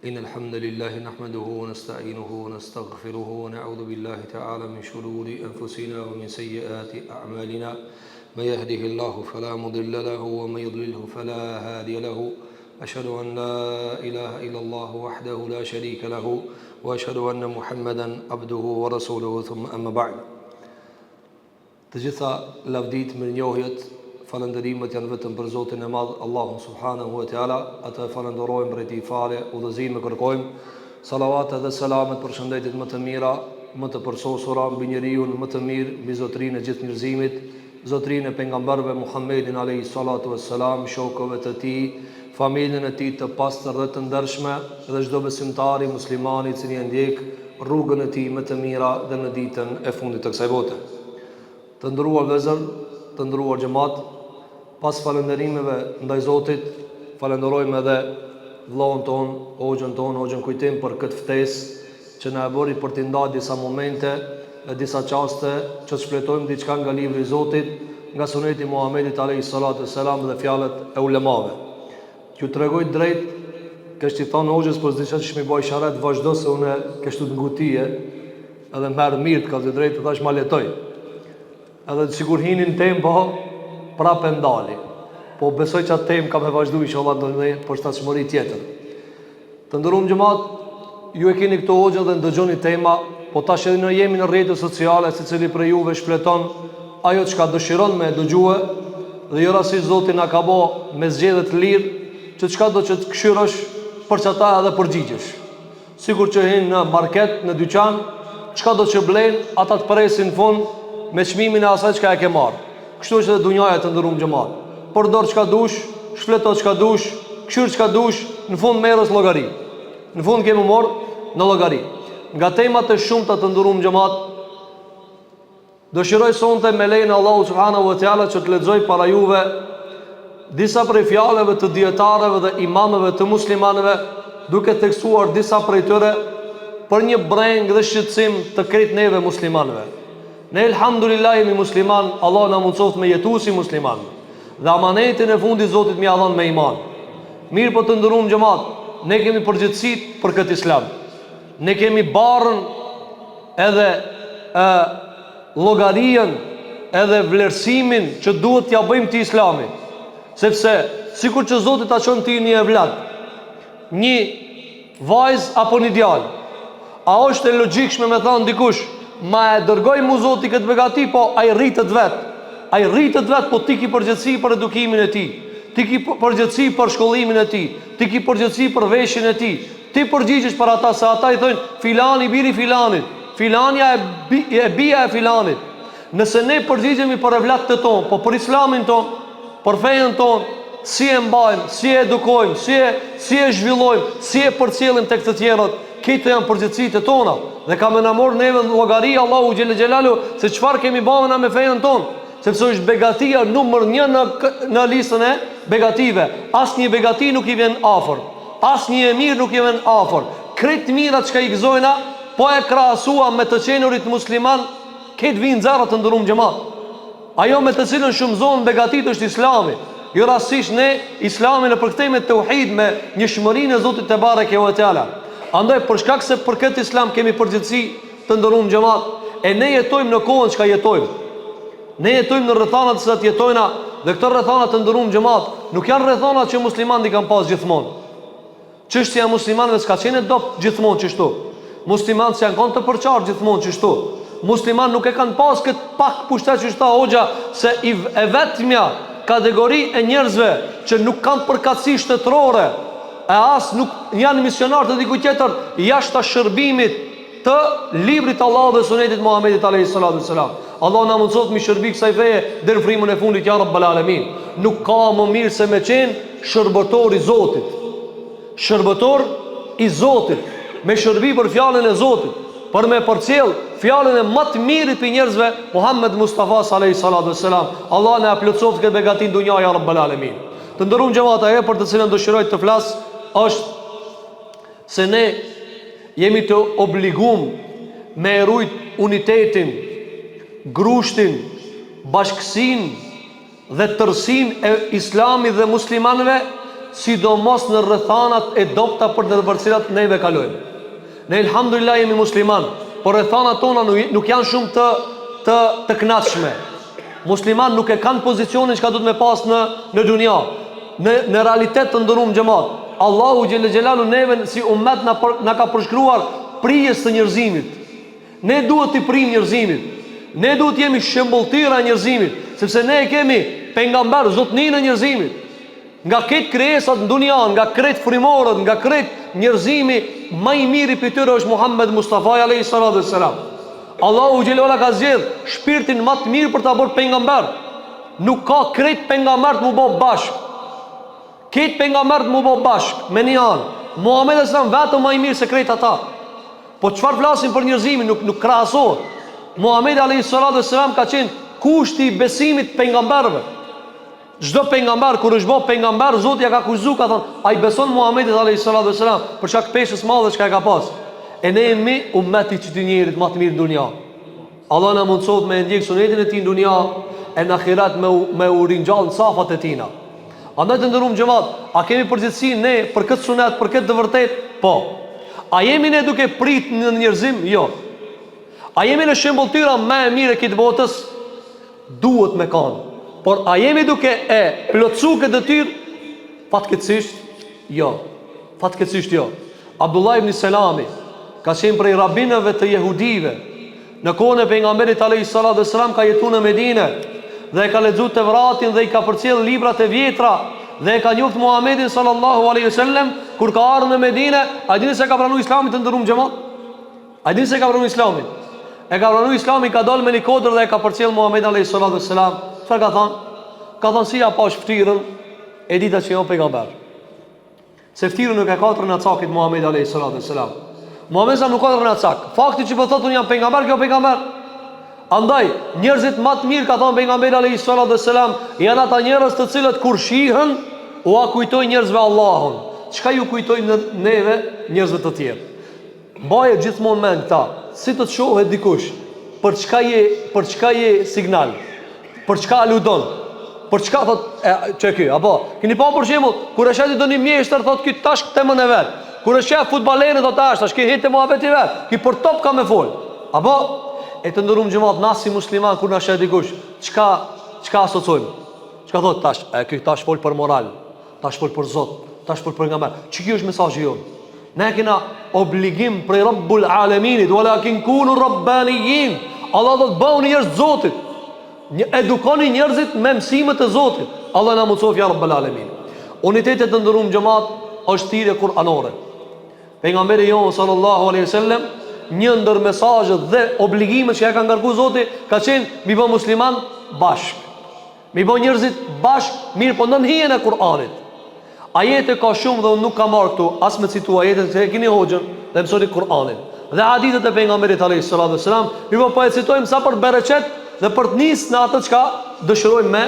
إن الحمد لله نحمده ونستعينه ونستغفره ونعوذ بالله تعالى من شرور أنفسنا ومن سيئات أعمالنا من يهده الله فلا مضل له ومن يضلله فلا هادي له أشهد أن لا إله إلا الله وحده لا شريك له وأشهد أن محمدا عبده ورسوله ثم أما بعد. Të gjitha lavdit me njohjet, falënderimet janë vetëm për Zotin e Madh, Allahun subhanahu wa taala. Atë falenderojmë për këtë fale, udhëzim e kërkojmë. Salavat dhe selamet për shëndetit më të mira, më të përsosura mbi njeriu më të mirë, mbi zotrinë e gjithë njerëzimit, zotrinë e pejgamberëve Muhammedin alayhi salatu wassalam, shokëve të tij, familjen e tij të pastër dhe të ndershme, dhe çdo besimtari musliman i cili e ndjek rrugën e tij më të mira dhe në ditën e fundit të kësaj bote. Të ndëruar vëllezër, të ndëruar xhamat, pas falënderimeve ndaj Zotit, falenderojmë edhe vllahun ton, hoxhën kujtim për këtë ftesë që na e bëri për të ndarë disa momente e disa çaste që të shpletojmë diçka nga libri i Zotit, nga suneti Muhamedit alayhi salatu wassalam dhe fjalët e ulemave. Ju tregoj drejt, kështu i thonë hoxhës për diçka që më bëj sharet vazhdo se unë kështu të ngutije, edhe merr mirë të kallë drejt, thash ma letoj. Edhe sigur hinin tem, po prapë ndali. Po besoj që atë tem ka me vazhdu inshallah ndonjë përshtatshmëri tjetër. Të nderuar xhamat, ju e keni këto hoxha dhe ndëgjoni tema, po tash edhe ne jemi në rrjetet sociale, secili prej juve shfleton ajo çka dëshiron me dëgjue, dhe jo rastisht Zoti na ka bë me zgjedhje të lirë, që çka do që të këshirosh për çata edhe përgjigjesh. Sigur që hin në market, në dyqan, çka do që blen, ata të presin në fund me çmimin e asaj çka e ke marr. Kështu është edhe dunjaja të ndëruar xhamat. Përdor çka dush, shfleto çka dush, këshir çka dush, në fund merrës llogari. Në fund kemi marr në llogari. Nga temat e shumta të ndëruar xhamat, dëshiroj sonte me lejen e Allahut subhanahu wa taala që të lexoj para juve disa prej fjalëve të dietarëve dhe imamëve të muslimanëve, duke tekstuar disa prej tyre për një breng dhe shqetësim të krejt neve muslimanëve. Ne elhamdulillah jemi musliman, Allah na mundsoft me jetu si musliman. Dhe amanetin e fundit Zotit më ia dhon me iman. Mirë po të ndëruam xhamat, ne kemi përgjegjësitë për këtë islam. Ne kemi barrën edhe llogarinë edhe vlerësimin që duhet t'ia bëjmë të islamit. Sepse sikur që Zoti ta çon ti një evlad, një vajzë apo një djalë, a është e logjikshme me thënë dikush ma e dërgoj mu Zoti këtë begati, po a i rritët vet, po ti ki përgjithësi për edukimin e ti, ti ki përgjithësi për shkollimin e ti, ti ki përgjithësi për veshjen e ti, ti përgjigjesh për ata, se ata i thënë filani biri filanit, filania e bia e filanit. Nëse ne përgjigjemi për evlat të tonë, po për islamin tonë, për fejen tonë, si e mbajmë, si e edukojmë, si e zhvillojmë, si e përcjellim tek të tjerët, këto janë përgjithësitë tona. Dhe ka më na marr neve llogari Allahu xhel xhelalu se çfarë kemi bërë na me fejen tonë, sepse është begatia numër 1 në listën e begative. Asnjë begati nuk i vjen afër, asnjë e mirë nuk i vjen afër. Krejt mirat çka i gëzojna, po e krahasuam me të qenurit musliman, këtë vinë zara të ndëruar xhamat. Ajo me të cilën shumëzohen begatit është Islami. Jo rastisht ne Islamin e përkthejmë tauhid me njëshmërinë e Zotit te bareke ve teala. Andaj për shkak se për këtë islam kemi përgjithësi të ndëruar xhamat, e ne jetojmë në kohën që jetojmë. Ne jetojmë në rrethanat që jetojna, dhe këto rrethana të ndëruar xhamat nuk janë rrethana që muslimanët i kanë pas gjithmonë. Çështja e muslimanëve s'ka qenë dop gjithmonë kështu. Muslimanët janë kanë të përçarë gjithmonë kështu. Muslimanët nuk e kanë pas këtë pak pushtet që tha hoxha, se e vetmja kategori e njerëzve që nuk kanë përkatësi shtetërore, e as nuk janë misionar të dikujt tjetër jashtë shërbimit të librit të Allahut dhe sunetit Muhamedit alayhi salatu wasalam. Allah na mundsoft mi shërbi kësaj feje deri në frymën e fundit ya rabbal alamin. Nuk ka më mirë se me qenë shërbëtor i Zotit. Shërbëtor i Zotit, me shërbi për fjalën e Zotit, për me përcjell fjalën e më të mirit për njerëzve, Muhammed Mustafa alayhi salatu wasalam. Allah na plotësoft këtë begati në dunja ya rabbal alamin. Të ndëruam xhamat, ajo për të cilën dëshiroj të flas është se ne jemi të obliguar me rujt unitetin, grushtin, bashkësinë dhe tërësinë e islamit dhe muslimanëve sidomos në rrethanat e dobta për të cilat neve kalojmë. Ne elhamdulillah jemi musliman, por rrethanat tona nuk janë shumë të kënaqshme. Musliman nuk e kanë pozicionin që ka duhet me pas në dunja. Në realitet të ndërum xhamat, Allahu xhelle xhelalu neve si ummet na ka përshkruar prijes të njerëzimit. Ne duhet të prim njerëzimit. Ne duhet të jemi shembulltyra e njerëzimit, sepse ne kemi pejgamber zotnin e njerëzimit. Nga këtë krijesat në dunja, nga këtë frymorët, nga këtë njerëzimi, më i miri për tyre është Muhammed Mustafa alayhi salatu wassalam. Allahu xhelalu ka zgjedh shpirtin më të mirë për ta bërë pejgamber. Nuk ka këtë pejgamber të mu bë bashk. Këtë pejgamber të mu bë bashk me një anë. Muhamedi sallallahu vetëm më i mirë se krejt ata. Po çfarë flasim për njerëzimin, nuk krahasohet. Muhamedi alayhi salatu wassalam ka qenë kushti i besimit pejgamberëve. Çdo pejgamber kur është bërë pejgamber, Zoti ja ka kushtuar, ka thonë, ai beson Muhamedit alayhi salatu wassalam për shkak peshës madhe që ka pas. E ne jemi ummeti i çdo njerit më të mirë në dunja. Allah na mundsohet me ndjek sunetin e tij në dunja, e në ahiret me u ringjall në safat e tina. Andaj të ndërum xhamat, a kemi përgjegjësi ne për këtë sunet, për këtë të vërtet? Po. A jemi ne duke prit në njerëzim? Jo. A jemi në shembulltyra më e mirë e këtë botës? Duhet me kanë. Por a jemi duke e plotsu këtë detyrë? Fatkeqësisht, jo. Fatkeqësisht jo. Abdullah ibn Selami ka qenë prej rabinëve të jehudive. Në kohën e pejgamberit alayhi salatu wasalam ka jetuar në Medinë dhe ka lexuar Tevratin dhe i ka përcjell librat e vjetra dhe e ka njoft Muhamedit sallallahu alaihi wasallam kur ka ardhur në Medinë. A dini se ka pranuar Islamin të ndërum xhamat? A dini se ka pranuar Islamin? E ka pranuar Islamin, ka dalë me një kodër dhe e ka përcjell Muhamedit alayhi salatu wasalam. Çfarë ka thënë? Ka thënë si ja pa shftyrën e dita që jo pejgamber. Se ftyrën nuk e ka katër në cakit Muhamedit alayhi salatu wasalam. Muhamedi sa nuk ka katër në cak. Fakti që po thotë unë jam pejgamber, kjo pejgamber. Andaj, njerëzit më të mirë, ka thënë pejgamberi alayhi salatu wasalam, janë ata njerëz të cilët kur shihen u kujtojnë njerëzve Allahun. Çka ju kujtojnë neve njerëzve të tjerë? Mbaje gjithmonë mend këta. Si të shohet dikush, për çka je signal? Për çka aludon? Për çka thot çe ky? Apo keni pa për shembull, kur e shati doni mjeshtër thot ky tash temën e vet. Kur e shef futbollerin thot tash ky hitë muhabet i vet. Ky për top ka me fol. Apo e të ndërum xhamat na si musliman kur na shet dikush, çka asocojmë? Çka thot tash? Ky tash fol për moral, tash fol për Zot, tash fol për pejgamber. Ç'ky është mesazhi jon? Ne kena obligim prej Rabbul Alaminit, walakin kunu rabbaniyin. Allah do të bëuni njerëz Zotit. Edukoni njerëzit me mësimet e Zotit. Allah na mundsof ya Rabbul Alamin. Uniteti të ndërum xhamat është thirrje kuranore. Pejgamberi jon sallallahu alaihi wasallam, një ndër mesazhet dhe obligimet që ja ka ngarkuar Zoti ka qenë mi bë musliman bashk. Mi bë njerëzit bashk, mirë po nën hijen e Kur'anit. Ajete ka shumë dhe unë nuk ka marrë këtu as me citua ajetet se e keni hoxhën dhe mësoni Kur'anin. Dhe hadithet e pejgamberit alayhi salatu wasalam, mirë po e citojmë sa për bereqet dhe për të nisë në atë çka dëshirojmë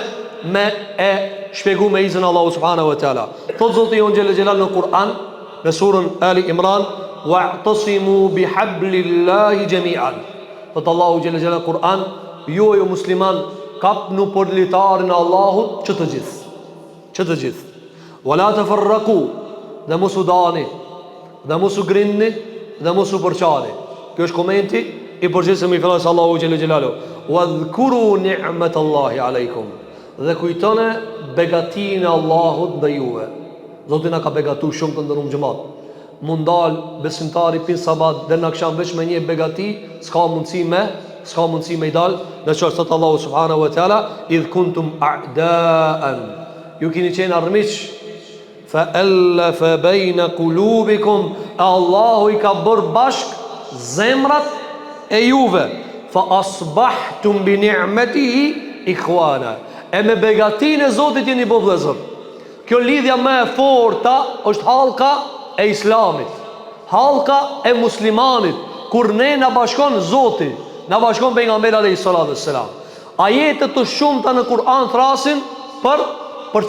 me e shpjegu me izin Allahu subhanahu wa taala. Thot Zoti jon xhelel xhelal në Kur'an, në surën Ali Imran, wa'tasimu bihablillahi jami'an. Thot Allahu xhelel xhelal në Kur'an, ju musliman kapnu për litarin e Allahut që të gjithë. Wala tafarraqu, dhe mos u dani, dhe mos u grinni, dhe mos u përçani. Kjo është komenti i përgjithshëm i fjalës Allahu xhelel xhelalu. Wadhkuru ni'matallahi alaykum. Dhe kujtone begatinë e Allahut ndaj juve. Zoti na ka begatuar shumë të ndërum xhamat. Mund dal besimtari pin sabat dhe na ksham veç me një begati, s'ka mundësi me i dal. Në çfarë thot Allahu subhanahu wa taala, idh kuntum a'daan. Ju keni qenë armiq, fa allafa baina qulubikum, Allahu i ka bërë bashk zemrat e juve, fa asbahtum bi ni'matihi ikhwana. E me begatinë e Zotit jeni bë vëllezër. Kjo lidhja më e fortë është hallka e Islamit, hallka e muslimanit, kur ne na bashkon Zoti, na bashkon pejgamberi alayhi salatu wassalam. Ajete të shumta në Kur'an thrasin për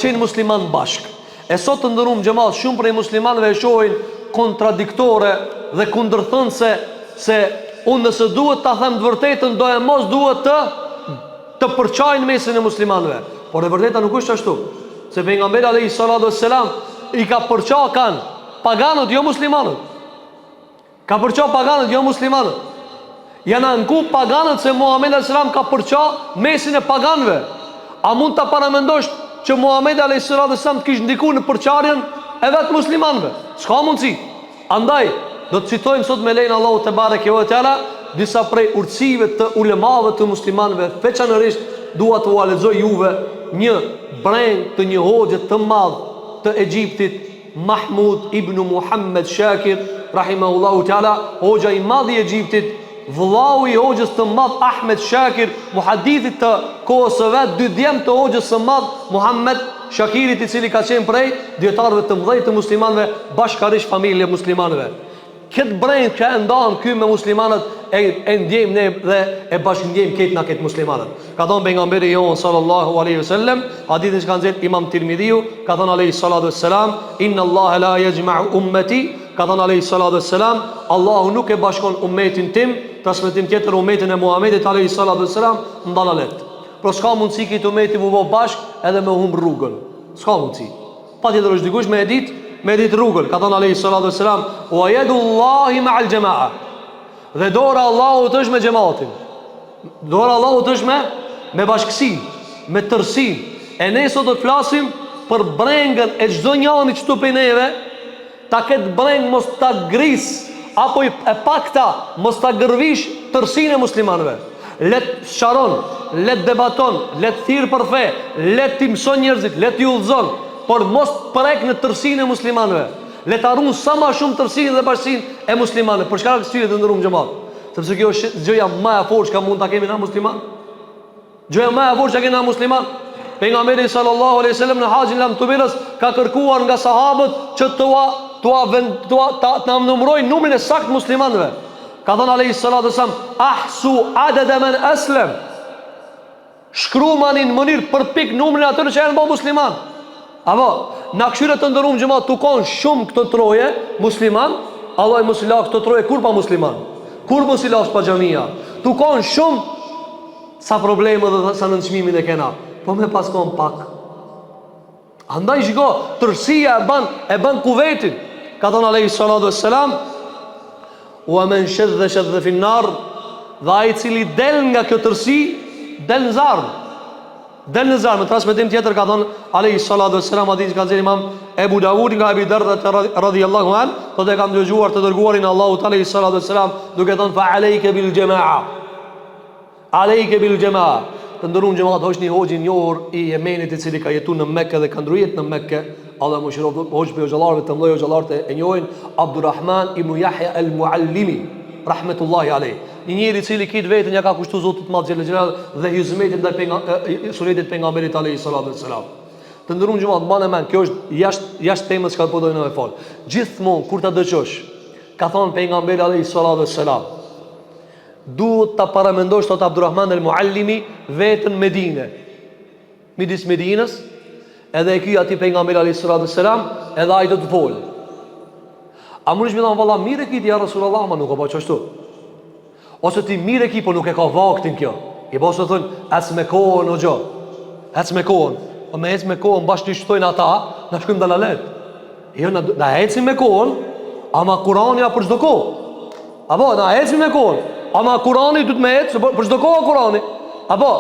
qenë musliman bashk. E sot të ndërum xhamat, shumë prej muslimanëve e shohin kontradiktore dhe kundërthënëse se unë nëse duhet ta them të vërtetën, do e mos duhet të përçajnë mesin e muslimanëve. Por e vërteta nuk është ashtu. Se pejgamberi alayhi salatu wassalam i ka përqa kanë paganët, jo muslimanët. Ka përqa paganët, jo muslimanët. Janë anku paganët se Muhamedi a.s. ka përqa mesin e paganëve. A mund të paramendosh që Muhamedi a.s. të kishë ndiku në përqarjen e vetë muslimanëve? S'ka mundësi. Andaj, do të citojmë sot me lejnë Allahu te bareke ve teala disa prej urtësive të ulemave të muslimanëve. Veçanërisht dua t'u lexoj juve një breng të një hoxhe të madh të Egjiptit, Mahmud ibn Muhammed Shakir rahimahullahu teala, hoxha i madh i Egjiptit, vëllau i hoxhës të madh Ahmed Shakir, muhadithit të kohës së vet, dy djem të hoxhës së madh Muhammed Shakirit, i cili ka qenë prej dietarëve të mëdhenj të muslimanëve, bashkërisht familje muslimanëve. Këtë brend që e ndanë ky me muslimanët e ndjejmë ne dhe e bashkëndjejmë këtë na këtë muslimanët. Ka thonë pejgamberi jon sallallahu alaihi wasallam, hadithin që ka nxjerrë Imam Tirmidhiu, ka thonë alayhi salatu wassalam, inna Allah la yajma'u ummati, ka thonë alayhi salatu wassalam, Allahu nuk e bashkon ummetin tim, transmetim tjetër ummetin e Muhamedit alayhi salatu wassalam në dalalet. Por s'ka mundësi këtë ummeti mu bë bashk edhe me humb rrugën. S'ka mundësi. Patjetër është dikush me ditë rrugën. Ka thënë alayhi salatu wassalam, wa yadullahi ma'al jamaa. Dhe dora Allahut është me xhamatin. Dora Allahut është me bashkësi, me tërsi. E ne sot do të flasim për brengën e çdo njëri që tupin neve, ta ketë breng mos ta gris apo e pakta mos ta gërvish tërsinë e muslimanëve. Let sharon, let debaton, let thirr për fe, let t'i mëson njerëzit, let t'i udhëzon, por mos prek në tërsinë e muslimanëve. Let harun sa më shumë tërsinë dhe bashkësinë e muslimanëve. Për çka këtyre të ndërum xhamat? Sepse kjo është gjëja më e fortë që mund ta kemi na musliman. Gjëja më e fortë që kemi na musliman. Pejgamberi sallallahu alaihi wasallam në haxhin lam tubiras ka kërkuar nga sahabët që ta numërojnë numrin e saktë muslimanëve. Ka thënë alayhi salatu wasallam, ahsu adada man aslam. Shkruani në mënyrë përpik numrin atyre që janë musliman. Apo, në këshyre të ndërum gjëmat të konë shumë këtë troje musliman, Allah i mos i lakë këtë troje kur pa musliman, kur mos i lakë pa gjamia, të konë shumë sa probleme dhe sa nënçmimin e kena, po me pas konë pak. Andaj shiko, tërsia e ban kuvetin. Ka thonë alayhi salatu wassalam, wa men shadha fi an-nar, dhe ai cili del nga kjo tërsi, del në zarmë. Del në zarmë. Në transmetim tjetër ka thonë alayhi salatu wassalam, hadith ka thënë Imam Ebu Dawud nga Abi Darda radhiyallahu an, thotë kam dëgjuar të dërguarin Allahu alayhi salatu wassalam duke thënë fa alayka bil jamaa. Alayka bil jamaa. Të ndërum xhamat, hoxhni hoxhin njohur i Yemenit i cili ka jetuar në Mekë dhe ka ndrujet në Mekë. Allah më shiroj hoxh për xhallarëve të mëdhej, xhallarët e njohin, Abdurrahman ibn Yahya al-Muallimi rahmetullahi alayh. Një njeri i cili kit vetën ja ka kushtuar Zotit të Madh xhelal dhe hizmetin ndaj sunetit pejgamberit alayhi salatu wassalam. Të ndërum xhamat, mbanë mend, kjo është jashtë temës që po do të fol. Gjithmonë kur ta dëgjosh, ka thonë pejgamberi alayhi salatu wassalam, duhet ta paramendosh tot Abdurrahman al-Muallimi vetën Medinë. Midis Medinës edhe e ky aty pejgamberi alayhi salatu wassalam, edhe ai do të fol. A mundesh më thon valla mirë kiti ja Rasulullah, ma nuk e bëj ashtu. Ose ti mirë ki, po nuk e ka vaktin kjo. I bosë të thënë, ecë me kohën o gjo. Ecë me kohën. O me ecë me kohën, bashkë të shtojnë ata, në shkëm dalalet. Jo, na ecim me kohën, ama Kurani për çdo kohë. Apo, na ecim me kohën, ama Kurani du të me ecë, për çdo kohë Kurani. Apo,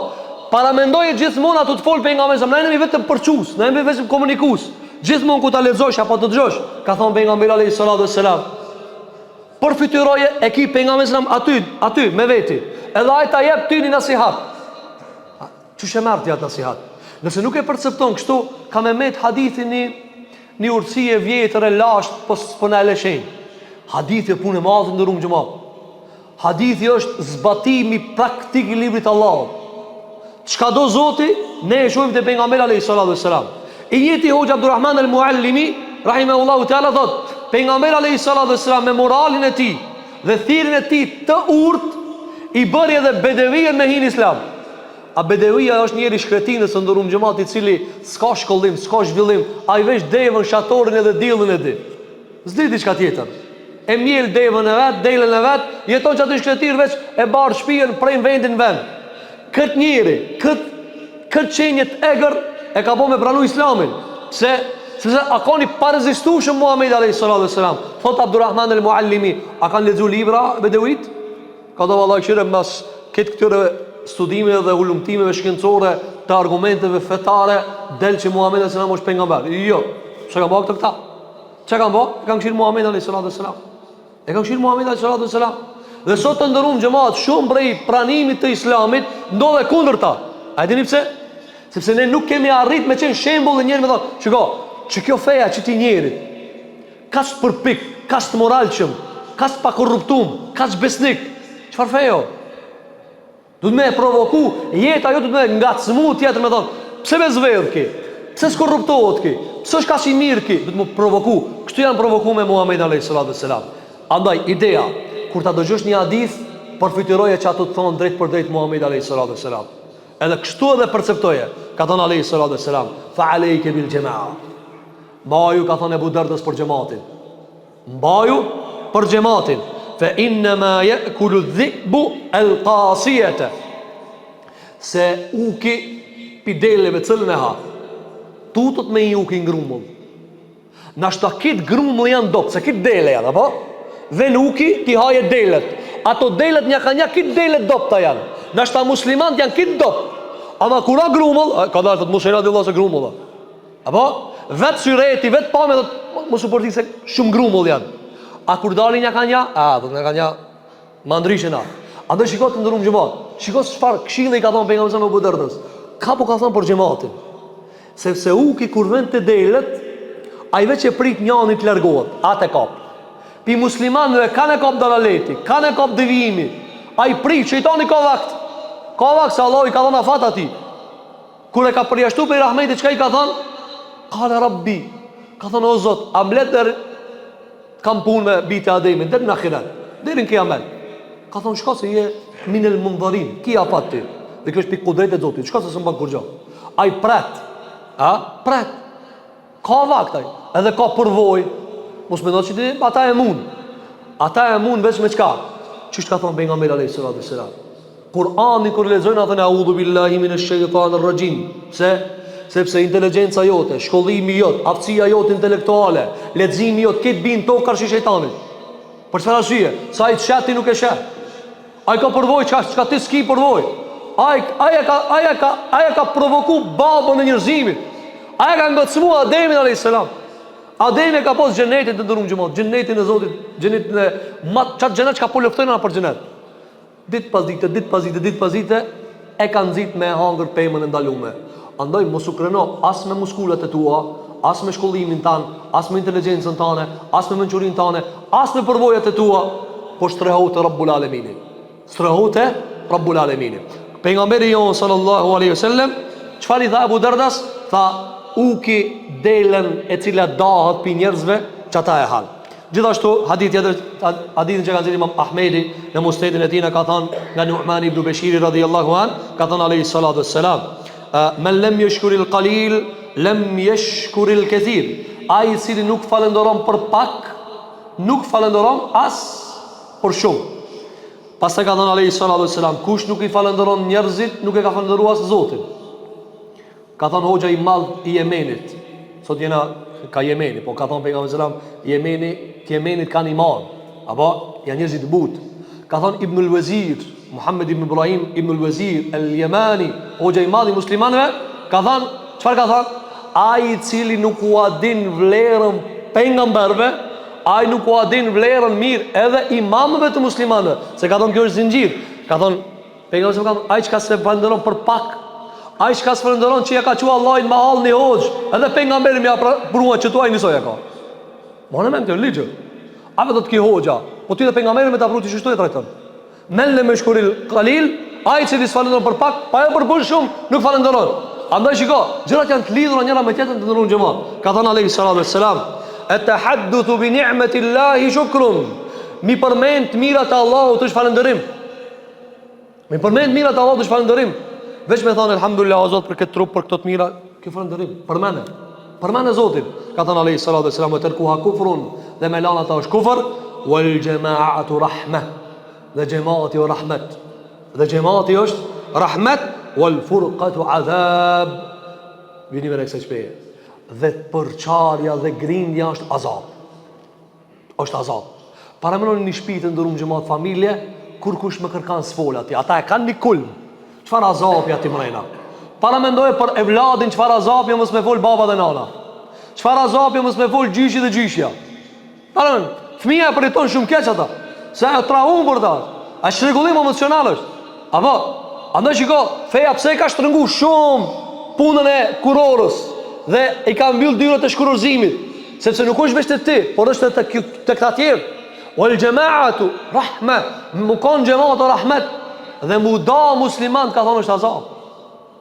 paramendoje gjithmonë ato të folë pejgamberi, na jemi vetëm përçus, na jemi vetëm komunikus. Gjithmonë ku ta lexosh apo të dëgjosh, ka thonë pejgamberi alayhi salatu wassalam, përfituroje e ki pejgamberi aty me veti, edhe ai ta jep ty një nasihat. Çu merr ti atë nasihat? Nëse nuk e percepton kështu, ka me met hadithin një urtësi e vjetër e lashtë, po na e lëshën. Hadithi punë e madhe ndërum xhamat. Hadithi është zbatimi praktik i librit të Allahut. Çka do Zoti, ne e shohim te pejgamberi alayhi salatu wassalam. I njëti hoxha Abdurrahman al-Muallimi rahimahullahu taala thot, pejgamberi alayhi salatu wassalam me moralin e tij dhe thirrjen e tij të urtë i bëri edhe bedevien me hin islam. A bedevia është njëri shkretinës së ndërum xhamat i cili s'ka shkollim, s'ka zhvillim, ai veç devën, shatorin edhe diellin e di. S'di diçka tjetër. E mjel devën e vet, delën e vet, jeton çati shkretir veç e bar shtëpinë prej vendin vend. Kët njëri, kët çënjet egër e ka po me pranu islamin. Sepse a ka një parezistueshëm Muhamedi alayhi salatu wassalam. Thot Abdulrahman al-Muallimi, a kanë lexuar libra bedevit? Ka do vallahi qire mas këtë këtyre studimeve dhe ulumtimeve shkencore të argumenteve fetare del që Muhamedi alayhi salam është pejgamber. Jo, çka kanë bërë këta? Çka kanë bërë? Kanë kthyer Muhamedi alayhi salatu wassalam. E kanë kthyer Muhamedi alayhi salatu wassalam. Dhe sot të ndërum xhamat shumë prej pranimit të Islamit ndodhe kundërta. A dini pse? Sepse ne nuk kemi arrit me qenë shembull dhe njerëz me thonë, shiko, që kjo feja që ti njerit, kas përpik, kas të moralshëm, kas pa korruptum, kas besnik, çfarë fejo? Duhet me provoku, jeta jo duhet me ngacmu tjetër me thonë, pse me zvedh ki? Pse s'korruptohet ki? Pse është kaq i mirë ki? Duhet me provoku. Kështu janë provokuar me Muhamedit alayhi salatu wassalam. Andaj ideja, kur ta dëgjosh një hadith, përfituroje që ato të thonë drejt për drejt Muhamedit alayhi salatu wassalam. Edhe kështu edhe perceptoje. Ka thënë alayhi salatu wassalam, fa alayka bil jamaa. Mbaju, ka thënë Abu Dardës, për xhamatin. Mbaju për xhamatin. Fa inna ma ya'kulu dhi'bu al-qasiyata. Se uki pideleve cilën e ha, tutët me i uki ngrumull. Nashta kitë grumull janë dopë, se kitë dele janë, apo? Dhe nuki ti haje delet. Ato delet një ka një kitë delet dopë ta janë. Nashta muslimant janë kitë dopë. Ama kura grumull, ka dhe artët musherat dhe Allah se grumull. Apo? Vetë syreti, vetë pame dhe më suporti se shumë grumull janë. A kur dali një ka një? Dhe një ka një mandrishina. A dhe shikot të ndërum gjemat. Shikot çfarë këshilli i ka thonë pejgamberi me Abu Dardës. Ka po ka thonë për gjematin. Sepse uki kur vend të delet, a i veç e prit njani të largohet, atë e kap. Pi muslimanëve kanë e kap dalaleti, kanë e kap devijimi. A i prit, shejtani ka vakt. Ka vakt se Allah i ka thonë afat ati. Kur e ka përjashtu për i rahmeti, çka i ka thonë? Kale Rabbi. Ka thonë, o Zot, a mlet dhe kam punë me biti Ademin, dhe në akhirat, dhe në kiamet. Ka thonë, shka se je minel mundharin, ki afat ti. Dhe kjo është pikë kudret e Zotit, shka se së mban kur gjo. A i pret, pret. Ka vaktaj, edhe ka përvoj. Mos me do që ti, ata e mund. Ata e mund veç me qka? Qështë ka thonë pejgamberi alayhi salatu wassalam? Kur'ani kur lexojnë atë a'udhu billahi minash shaitanir rajim. Sepse inteligjenca jote, shkollimi jot, aftësia jote intelektuale, leximi jot, këtë bin tokë karshi shejtanit. Për çfarë arsye? Sa i shet ti nuk e shet. Ai ka përvojë çka ti s'ki përvojë. Ai ka provoku babën e njerëzimit. Ai ka ngacmuar Ademin alayhis salam. Ademi ka pas xhenetin të ndërum xhamat, xhenetin e Zotit, xhenetin e çat xhenet ka po luftojnë për xhenet. Ditë pas dite e kanë nxit me hangër pemën e ndalume. Andaj mos u kreno as me muskulat e tua, as me shkollimin tan, as me inteligjencën tane, as me mençurinë tane, as me përvojat e tua, po shtrehu te Rabbul Alamin. Shtrehu te Rabbul Alamin. Pejgamberi jon sallallahu alaihi wasallam çfarë i tha Abu Dardas? Tha uki delen e cila dahet pi njerëzve çata e hal. Gjithashtu hadith tjetër, hadithin që ka dhënë Imam Ahmedi në Musnedin e tij, ka thënë nga Nu'man ibn Bashir radhiyallahu an, ka thënë alayhi salatu wassalam, men lam yashkuril qalil lam yashkuril kathir. Ai i cili nuk falenderon për pak, nuk falenderon as për shumë. Pastaj ka thënë alayhi salatu wassalam, kush nuk i falenderon njerëzit, nuk e ka falendëruar as Zotin. Ka thënë hoxha i madh i Yemenit, sot jena ka Jemeni, po ka thonë pejgamberi sallam, Jemenit kanë iman, apo janë njerëz të butë. Ka thonë Ibnul Wazir, Muhammed ibn Ibrahim Ibnul Wazir al-Yamani, hoxha i madh i muslimanëve, ka thonë, çfarë ka thonë? Ai i cili nuk u din vlerën pejgamberëve, ai nuk u din vlerën mirë edhe imamëve të muslimanëve, se ka thonë kjo është zinxhir. Ka thonë pejgamberi sallam, ai çka se falenderon për pak, ai çka sfrendoron që ja ka thua Allahin me hall në hoxh, edhe pejgamberi më prua që tuaj nisoj ka. Mone me të ligjë. A vetë të ki hoxha, po ti dhe pejgamberi me ta pruti çështoj trajton. Men le meshkuril qalil, ai që disfalendon për pak, pa e për punë shumë nuk falenderon. Andaj shiko, gjërat janë të lidhura njëra me tjetrën të ndërruan xhamat. Ka thënë alayhi salatu wassalam, "Atahaddathu bi ni'mati Allahi shukrun." Mi përmend mirat e Allahut është falënderim. Mi përmend mirat e Allahut është falënderim. Veç me thonë elhamdulillah o Zot për këtë trup, për këto të mira, kjo falënderim. Përmene Zotin. Ka thënë alayhi salatu wassalam, "Tarkuha kufrun", dhe me lana ta është kufër, "wal jama'atu rahmah", dhe xhamati është rahmet. Dhe xhamati është rahmet, "wal furqatu adhab", vini me kësaj shpeje. dhe përçarja dhe grindja është azab. Është azab. Para mënoni një shtëpi të ndërum xhamat familje, kur kush më kërkan sfol aty. Ata e kanë një kulm. Çfarë azabi aty mrena? Para mendoje për evladin çfarë azabi mos me fol baba dhe nana. Çfarë azabi mos me fol gjyshi dhe gjyshja. Para fëmia e përjeton shumë keq ata. Se e traum për ta. A shregullim emocional është. Apo, andaj shiko, feja pse ka shtrëngu shumë punën e kurorës dhe i ka mbyll dyrat e shkurorzimit, sepse nuk është vetëm ti, por është te këta tjerë. Wal jamaatu rahma, mu kon jamaatu rahmet dhe mu da musliman ka thonë është azab.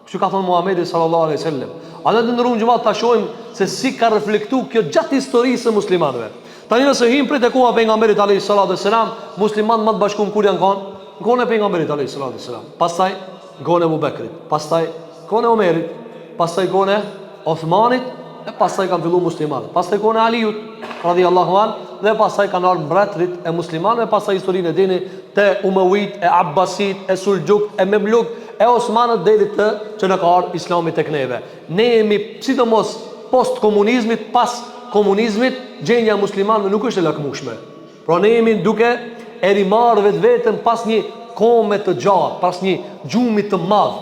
Kështu ka thonë Muhamedi sallallahu alaihi wasallam. A ne ndërrum xhamat ta shohim se si ka reflektuar kjo gjatë historisë së muslimanëve. Tani nëse him prit e koha pejgamberit alayhi salatu wasalam, muslimanët më të bashkuar kur janë kanë? Kohën e pejgamberit alayhi salatu wasalam. Pastaj kohën e Abu Bekrit, pastaj kohën e Omerit, pastaj kohën e Osmanit, e pastaj kanë filluar muslimanët. Pastaj kohën e Aliut radhiyallahu an dhe pastaj kanë ardhur mbretërit e muslimanëve, pastaj historinë e dini te Umayyit, e Abbasit, e Suljuk, e Memluk, e Osmanët deri të që në ka ardhur Islami tek neve. Ne jemi sidomos post komunizmit, pas komunizmit, gjendja e muslimanëve nuk është e lakmueshme. Pra ne jemi duke e rimarrë vetëm pas një kome të gjatë, pas një gjumi të madh,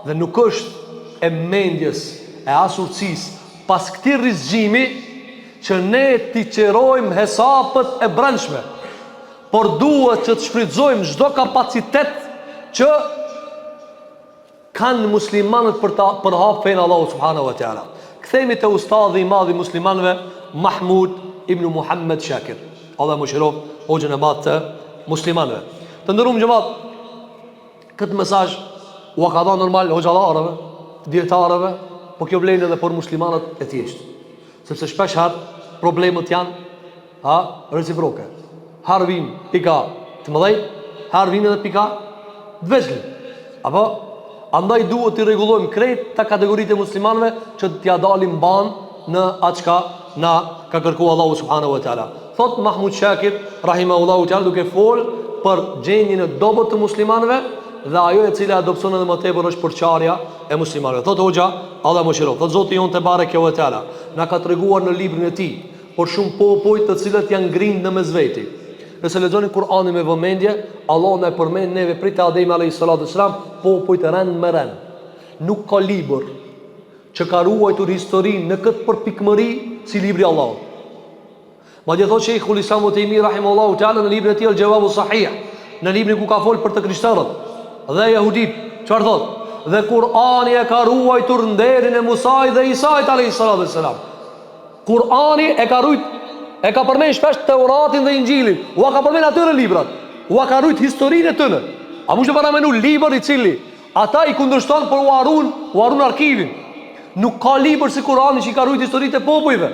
dhe nuk është e mendjes, e asurcis pas këtij rizgjimi që ne t'i qerojmë hesapët e brendshme, por duhet që të shfrytëzojmë çdo kapacitet që kanë muslimanët për hap fen Allahu subhanahu wa taala. Kthehemi te ustadhi i madh i muslimanëve Mahmud ibn Muhammad Shakir. Allah mëshirof hoxhën e madh të muslimanëve. Të ndërum xhamat, këtë mesazh u ka dhënë normal hoxhallarëve, dietarëve, po kjo vlen edhe për muslimanët e thjeshtë. Sepse shpesh problemet janë reciproke. Harvin pika të mëdhej, harvin edhe pika të vegjël. Apo andaj duhet të rregullojmë krejt ta kategoritë e muslimanëve që t'ia dalim ban në atë çka na ka kërkuar Allahu subhanahu wa taala. Thot Mahmud Shakir rahimahullahu taala duke fol për gjendjen e dobët të muslimanëve dhe ajo e cila adopson edhe më tepër është përçarja e muslimanëve. Thot hoxha, Allah mëshirof. Thot Zoti jon te bareke ve teala na ka treguar në librin e tij por shumë popull të cilët janë ngrinë në mesveti. Nëse lexoni Kur'anin me vëmendje, Allah na përmend neve prit Ademi alayhis salatu wassalam popull të rënd me rënd. Nuk ka libër që ka ruajtur historinë në këtë përpikmëri si libri i Allahut. Madje thot Sheikhul Islam Ibn Taymiyyah rahimahullahu taala në librin e tij Al-Jawab Sahih, në librin ku ka fol për të krishterët dhe jehudit, çfarë thot? Dhe Kur'ani e ka ruajtur nderin e Musait dhe Isait alayhis salatu wassalam. Kur'ani e ka ruajtur, e ka përmend shpesh Teuratin dhe Injilin, u ka përmend atyre librat, u ka ruajtur historinë e tyre. A mund të paramenu libër i cili ata i kundërshton për u harun arkivin. Nuk ka libër si Kur'ani që i ka ruajtur historitë e popujve.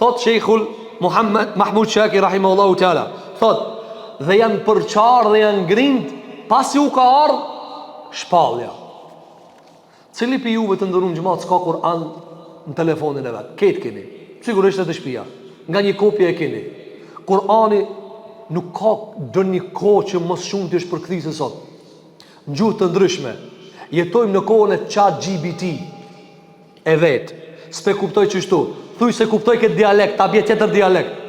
Thot Sheikhul Mahmud Shakir rahimahullahu taala, thot dhe janë përçarë dhe janë ngrind pasi u ka ardhur shpallja. Cili për juve të ndërum xhamat s'ka Kur'an në telefonin e vet? Ketë keni, sigurisht edhe shtëpia, nga një kopje e keni. Kur'ani nuk ka ndonjë kohë që më shumë të është përkthyer se sot. Në gjuhë të ndryshme jetojmë në kohën e ChatGPT e vet. S'pe kuptoj çështu. Thuaj se kuptoj këtë dialekt, ta bie tjetër dialekt.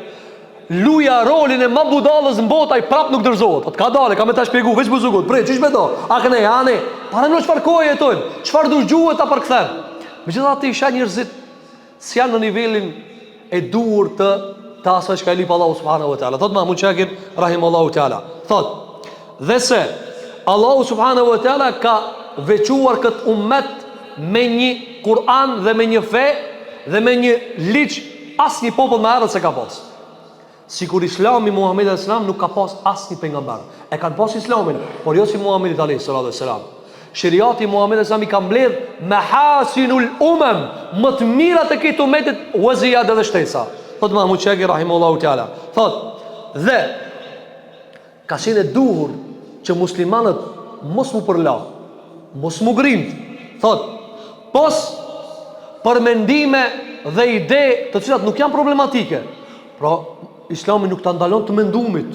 Luja rolin e më budallës në botë, ai prap nuk dorëzohet. Po ka dalë, kam të ta shpjegoj, veç buzugut. Prej, çish me do? A kanë janë? Para në çfarë kohë jetojmë? Çfarë do gjuhë ta përkthem? Megjithatë isha njerëzit si janë në nivelin e duhur të asaj që ka lip Allahu subhanahu wa taala. Thot Mahmud Shakir rahimahullahu taala. Thot, dhe se Allahu subhanahu wa taala ka veçuar këtë ummet me një Kur'an dhe me një fe dhe me një ligj asnjë popull më herët se ka pas. Sikur Islami Muhamedi alayhis salam nuk ka pas asnjë pejgamber. E kanë pas Islamin, por jo si Muhamedi alayhis salam. Sheriati Muhamedi alayhis salam i ka mbledh mahasinul umam, më të mirat e këtij ummetit wa ziyada dhe shtesa. Thot Mahmud Shakir rahimahullahu taala. Thot dhe ka qenë e duhur që muslimanët mos mu përla, mos mu grind. Thot pos për mendime dhe ide të cilat nuk janë problematike. Pra Islami nuk të ndalon të mendumit,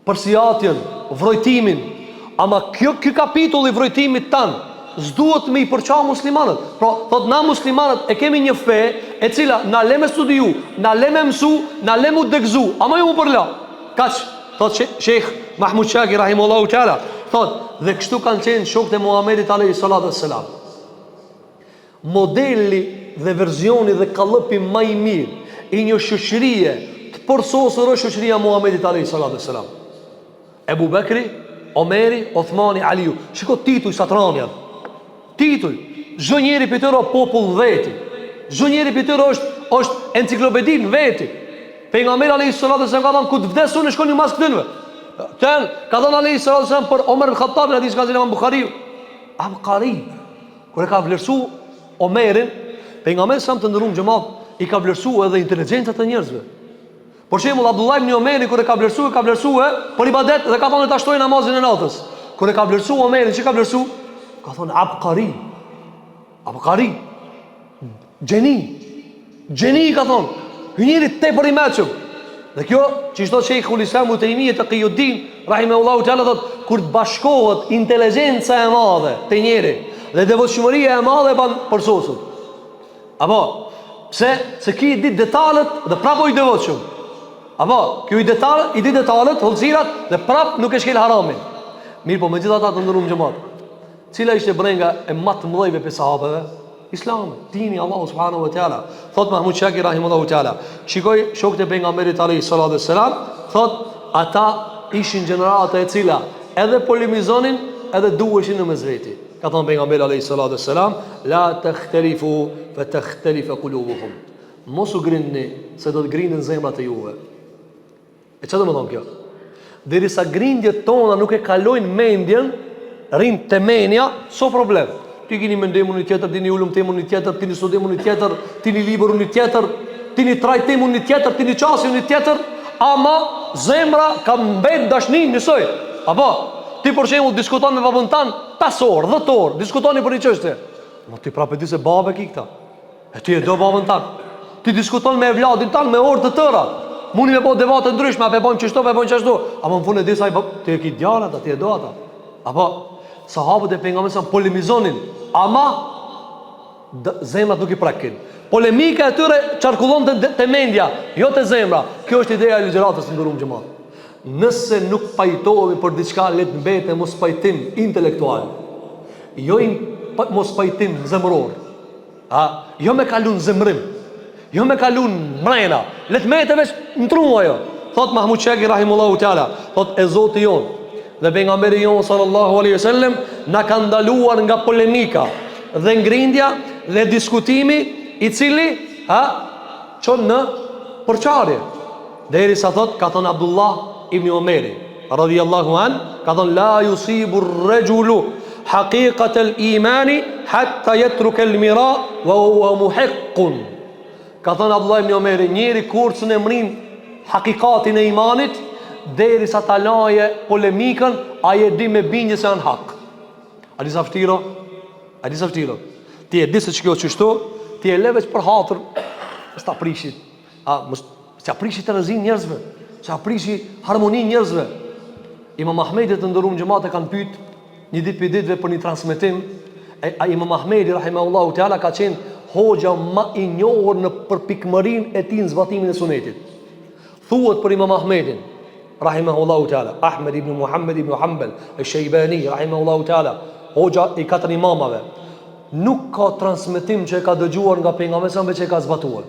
përsijatjen, vrojtimin. Ama kjo kapitull i vrojtimit tanë s'duhet me I përqa muslimanët. Pra, thot na muslimanët e kemi një fe e cila na le me studiu, na le me mësu, na le mu dëgzu, ama ju mu përla. Kaq, thot Sheikh Mahmud Shaki rahimullahu ta'ala, thot, dhe kështu kanë qenë shokët e Muhamedit alayhi salatu wassalam. Modeli dhe verzioni dhe kallëpi më I mirë I një shoqërie të përsosur është shoqëria e Muhamedit alayhi salatu wassalam. Ebu Bekri, Omeri, Othmani, Aliu. Shiko tituj satrani atë. Tituj. Çdo njeri për tëra popull veti. Çdo njeri për tëra është enciklopedi në veti. Pejgamberi alayhi salatu wasallam ka thënë ku të vdesun e shkoni mas këtynve. Ten ka thënë alayhi salatu wasallam për Omer ibn Khattab në hadith ka thënë Imam Buhariu. Abqari. Kur e ka vlerësu Omerin, pejgamberi sa të ndërum xhamat I ka vlerësu edhe inteligjenca të njerëzve. Por shembull Abdullah ibn Omeri kur e ka vlerësuar për ibadet dhe ka thonë ta shtojë namazin e natës. Kur e ka vlerësuar Omerin, çka ka vlerësuar? Ka thonë abqari. Abqari. Gjeni ka thonë. Njëri tepër I mëshëm. Dhe kjo që thot Sheikhul Islam Ibn Taymiyah Taqiyuddin rahimahullahu ta'ala thot kur të bashkohet inteligjenca e madhe te njeri dhe devotshmëria e madhe ban përsosur. Apo pse se ki ditë detalet dhe prapë I devotshëm. Apo, kjo I di detalet, holësirat dhe prap nuk e shkel haramin. Mirë po, me gjitha ta të ndërum gjëmat. Cila ishte brenga e matë mëdhejve për sahabeve? Islami, dini Allahu subhanahu wa ta'ala. Thot Mahmud Shaki rahimahullahu ta'ala. Shikoj shokët e pejgamberit alayhi salatu wassalam, thot ata ishin gjenerata e cila edhe polemizonin edhe duheshin në mesveti. Ka thonë pejgamberi alayhi salatu wassalam, la takhtalifu fa takhtalifa qulubuhum. Mos u grindni se do të grindin zemrat e juve. E që do më thonë kjo? Derisa grindjet tona nuk e kalojnë mendjen, rinë të menja, so problem. Ti kini mendim unë tjetër, ti një ullum temë unë tjetër, ti një studim unë tjetër, ti një libër unë tjetër, ti një trajtim unë tjetër, ti një qasi unë tjetër, ama zemra ka mbet dashnin njësoj. Apo, ti për shembull diskuton me babën tan 5 orë, 10 orë, diskutoni për një çështje. Ma ti prapë di se baba ki këta. E ti e do babën tan. Ti diskuton me evladin tan me orë të tëra. Mundi me po debate ndryshme, apo e bën çështo, apo e bën çështo. Apo në fund e di sa ti e ki djalat, ti e do ata. Apo sahabët e pejgamberit sa polemizonin, ama zemrat nuk I prekin. Polemika e tyre çarkullon te mendja, jo te zemra. Kjo është ideja e ligjëratës ndërum xhamat. Nëse nuk pajtohemi për diçka, le të mbetet mos pajtim intelektual. Jo mos pajtim zemror. Jo me kalun zemrim. Jo me kalun mrena. Le të mbetet veç në tru ajo. Thot Mahmud Shaki rahimullahu taala, thot e Zoti jon dhe pejgamberi jon sallallahu alaihi wasallam na ka ndaluar nga polemika dhe ngrindja dhe diskutimi I cili çon në përçarje. Derisa thot ka thon Abdullah ibn Omeri radhiyallahu an, ka thon la yusibu ar-rajulu haqiqat al-iman hatta yatruka al-mira wa huwa muhiqqun. Ka thon Abdullah ibn Omeri, njeri kurcën e mrin hakikatin e imanit derisa ta laje polemikën, ai e di me bindje se janë hak. A di sa vërtiro? Ti e di se ç'kjo çështo, ti e leveç për hatër, s'ta prishit. Mos s'ta prishit të rrezin njerëzve, s'ta prishit harmoni njerëzve. Imam Ahmedi të ndërum xhamat e kanë pyet një ditë për ditëve për një transmetim. Imam Ahmedi rahimahullahu taala ka qenë hoxha më I njohur në përpikmërinë e tij në zbatimin e sunetit. Thuhet për Imam Ahmedin rahimahullahu taala, Ahmed ibn Muhammad ibn Hanbal al-Shaybani rahimahullahu taala, hoxha I 4 imamave. Nuk ka transmetim që e ka dëgjuar nga pejgamberi sa që e ka zbatuar.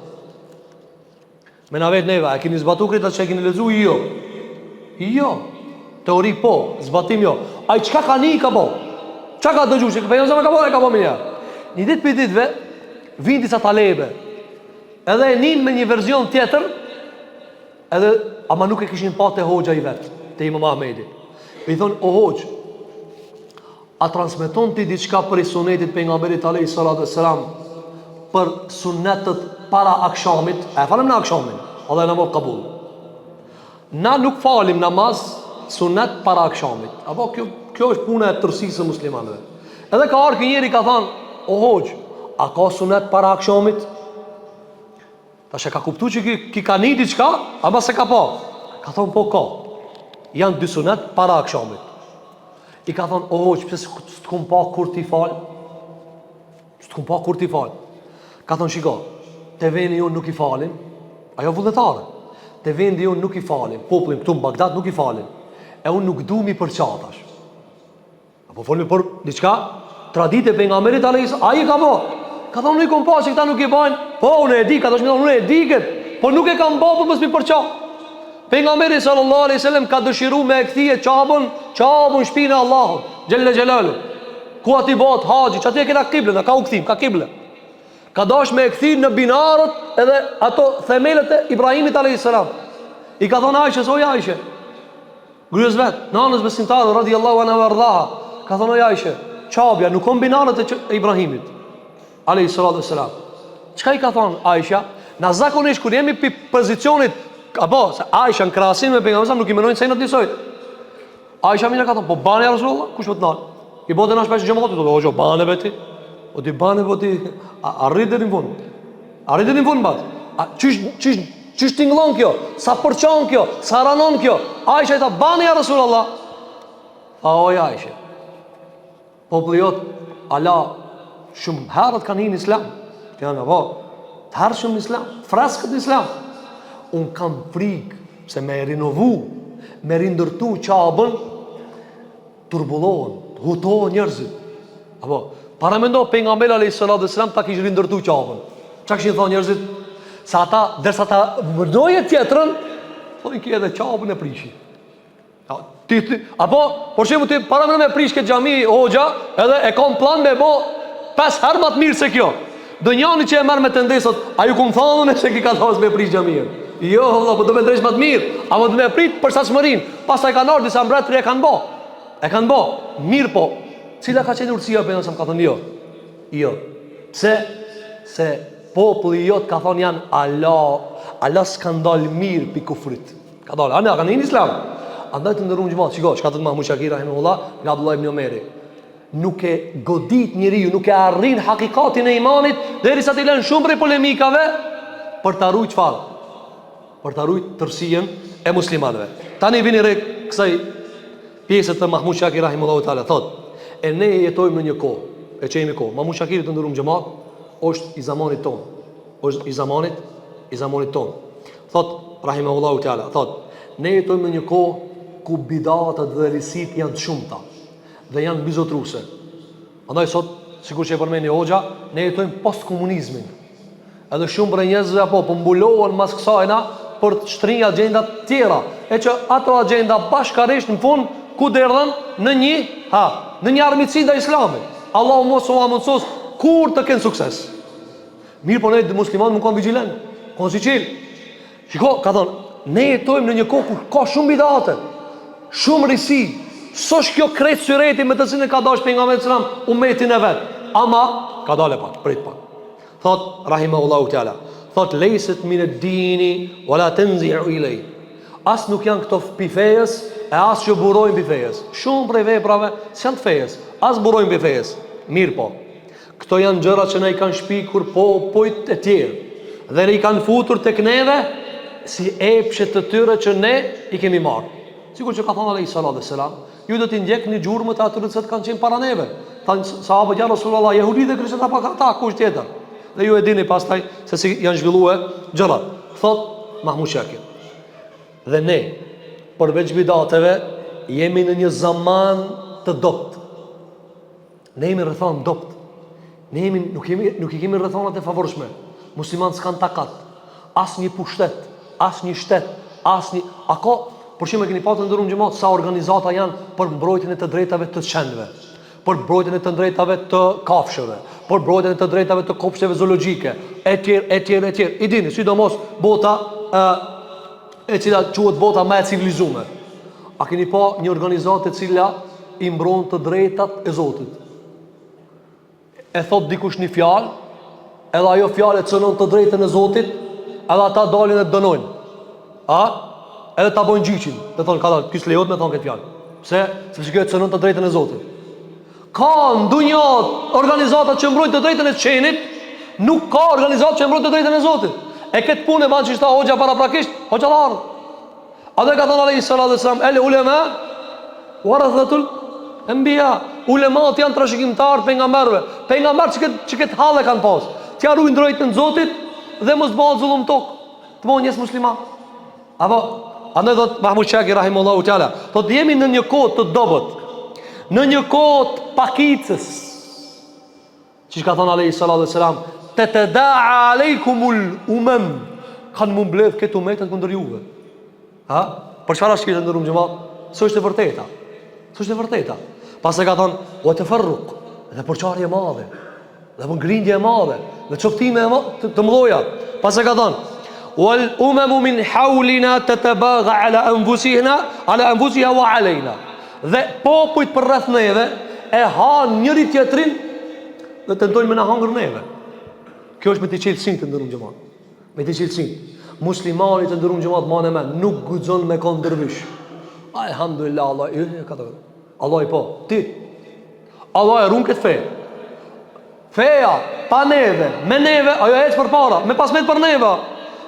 Me na vet neva, e keni zbatuar këtë që e keni lexuar jo. Teori po, zbatim jo. Ai çka ka ni ka po? Çka ka dëgjuar që pejgamberi ka po më ja. Një ditë për ditëve vin disa talebe. Edhe e nin me një version tjetër, edhe ama nuk e kishin pa te hoxha I vet, te Imam Ahmedi. I thon o hoxh, a transmeton ti diçka për sunetit pejgamberit alayhi salatu wassalam për sunetet para akshamit? E falem në akshamin, Allah na mos qabul. Na nuk falim namaz sunet para akshamit. Apo kjo është puna e tërësisë së muslimanëve. Edhe ka ardhur njëri ka thënë, o hoxh, a ka sunet para akshamit? Tash e ka kuptuar që ki ka një diçka, ama se ka pa. Ka thonë po ka. Janë 2 sunet para akshamit. I ka thonë, o hoqë, pëse s'kom pa kur ti falë? s'kum pa kur ti fal. Ka thonë shiko, te vendi jonë nuk i falin, ajo vullnetare. Te vendi jonë nuk i falin, popullin këtu në Bagdad nuk i falin. E unë nuk du mi përqatash. Apo folmi për diçka tradite pejgamberit alayhis, ai ka bë. Ka thonë nuk kom pa që këta nuk i bajnë. Po unë e di, ka thonë unë e di kët, po nuk e kam bë për mos mi përqat. Pejgamberi sallallahu alaihi wasallam ka dëshiruar me e kthie çabën shpinën e Allahut, xhella xhelalu. Ku ati bëhet haxhi, çati e kena kiblën, ka u kthim, ka kiblë. Ka dash me e kthi në binarët edhe ato themelët e Ibrahimit alayhis salam. I ka thonë Aishës, o Aishë, gryes vet, nanës besimtare radhiyallahu anha wardaha, ka thonë Aishë, çabja nuk kon binarët e Ibrahimit alayhis salam. Çka i ka thonë Aisha? Na zakonisht kur jemi pi pozicionit apo se Aisha në krahasim me pejgamberin nuk i mënojnë se në disojt. Aisha më ka thonë, po bane ja Rasulullah, kush më të nal? I bote na shpesh xhamat, do hojo bane veti. O ti bane voti, arrit deri në fund. Arrit deri në fund bat. Çish tingëllon kjo? Sa përçon kjo? Sa ranon kjo? Aisha i tha, bane ja Rasulullah. O Aisha. Populli jot ala shumë herët kanë hinë islam. Janë apo të hershëm në islam, freskët në islam. Unë kam frikë se me rinovu, me rindërtu qabën, turbulohen, hutohen njerëzit. Apo, para me ndo pejgamberi alayhis salam ta kishë rindërtu qabën. Qa këshin thonë njerëzit? Se ata, dërsa ta vërdoje tjetërën, thonë ki edhe qabën e prishi. Apo, por shemë ti, para me ndo me prish këtë gjami hoxha, edhe e kom plan me bo 5 herë më të mirë se kjo. Do njani që e merr me tendesot, a ju kum thonë se ki ka thos me prish xhamin. Jo, valla, po do me drejt më të mirë, apo do me prit për sasmërin. Pastaj kanë ardhur disa mbretëri e kanë bë. E kanë bë. Mirë po. Cila ka qenë urtësia për nëse më ka thonë jo. Jo. Se populli jot ka thonë janë Allah s'ka ndal mirë pi kufrit. Ka dalë, ana kanë në islam. Andaj të ndërruam xhamat, shiko, çka thot Mahmud Shakir rahimahullah, nga Abdullah ibn Omeri. Nuk e godit njeriu, nuk e arrin hakikatin e imanit derisa të lën shumë prej polemikave për ta ruajtur çfarë? Për ta ruajtur tërësinë e muslimanëve. Tani vini re kësaj pjesë të Mahmud Shakir rahimahullahu taala thot, e ne jetojmë në një kohë, e çejmë kohë. Mahmud Shakir të ndërum xhamat, është i zamanit ton. Është i zamanit ton. Thot rahimahullahu taala, thot, ne jetojmë në një kohë ku bidatat dhe risit janë të shumta dhe janë bizotruse. Andaj sot, sikur që e përmeni hoxha, ne jetojmë post-komunizmin. Edhe shumë për njerëzve apo mbulohen mas kësajna për të shtrinj agjendat tjera, e që ato agjenda bashkarisht në fund ku derdhen në një armiqësi ndaj Islamit. Allahu mos u amundsos kur të kenë sukses. Mirë po ne muslimanë më kanë vigjilent, kanë siçil. Shiko, ka thonë, ne jetojmë në një kohë ku ka shumë bidate, shumë risi. Sosh kjo kretë syreti me të cilën ka dash pejgamberi sallam umetin e vet. Ama ka dalë pak, prit pak. Thot rahimahullahu taala, thot leyset min ad-dini wala tanzi'u ilay. As nuk janë këto pifejes e as që burojnë pifejes. Shumë prej veprave janë të fejes, as burojnë pifejes. Mirë po. Këto janë gjëra që na i kanë shpikur popujt e tjerë dhe ne i kanë futur tek neve si epshe të tyre që ne i kemi marrë. Sikur që ka thonë alayhi salatu wassalam, ju do t'i ndjekni gjurmët atyre që kanë qenë para neve. Thanë sahabët ja Rasulullah, jehudi dhe krishterët apo ata kush tjetër. Dhe ju e dini pastaj se si janë zhvilluar gjërat. Thot Mahmud Shakir. Dhe ne, përveç bidateve, jemi në një zaman të dopt. Ne jemi rrethon dopt. Ne nuk i kemi rrethonat e favorshme. Muslimanët s'kan takat. As një pushtet, as një shtet, as një për shembull e keni pasur ndërum xhamat sa organizata janë për mbrojtjen e të drejtave të qenve, për mbrojtjen e të drejtave të kafshëve, për mbrojtjen e të drejtave të kopshteve zoologjike, etj. I dini, sidomos bota e cila quhet bota më e civilizuar. A keni pa një organizatë e cila i mbron të drejtat e Zotit? E thot dikush një fjalë, edhe ajo fjalë cënon të drejtën e Zotit, edhe ata dalin e dënojnë. Edhe ta bojnë gjyqin, dhe thonë, ka dalë, kësë lejot me thonë këtë fjallë. Pse? Sepse kjo e cënon të drejtën e Zotit. Ka ndonjë organizatat që mbrojnë të drejtën e qenit, nuk ka organizatat që mbrojnë të drejtën e Zotit. E këtë punë e banë që ishta hoxha paraprakisht, hoxha larë. A dhe ka thonë alayhi salatu wassalam, el ulema, warathatul anbiya. Ulemat janë trashëgimtarë pejgamberëve. pejgamber që këtë hallë kanë pas. T'ja ruajnë drejtën e Zotit dhe mos bëhet zullum tok. Të bëhen njerëz musliman. Apo andaj thot Mahmud Shaki rahimullahu taala, thot jemi në një kohë të dobët, në një kohë të pakicës. Siç ka thënë alayhi salatu wassalam, tatada'a alaykumul umam, kanë më mbledh këtë umetet kundër juve. Ha? Për çfarë është kjo ndërum xhamat? S'është e vërteta. S'është e vërteta. Pas e ka thënë wa tafarruq, dhe porçarje e madhe, dhe grindje e madhe, dhe çoftime të mëdha. Pas e ka thënë wal umamu min hawlina tatabagha ala anfusiha wa alayna. Dhe popujt për rreth neve e han njëri tjetrin dhe tentojnë me na hangër neve. Kjo është me të qelësin të ndërum xhamat. Me të qelësin. Muslimani të ndërum xhamat manë me nuk guxon me kon dervish. Alhamdulillah Allah i ka thënë. Allah i po, ti. Allah e ruan këtë fe. Feja pa neve, me neve, ajo ec përpara, me pasmet për neve.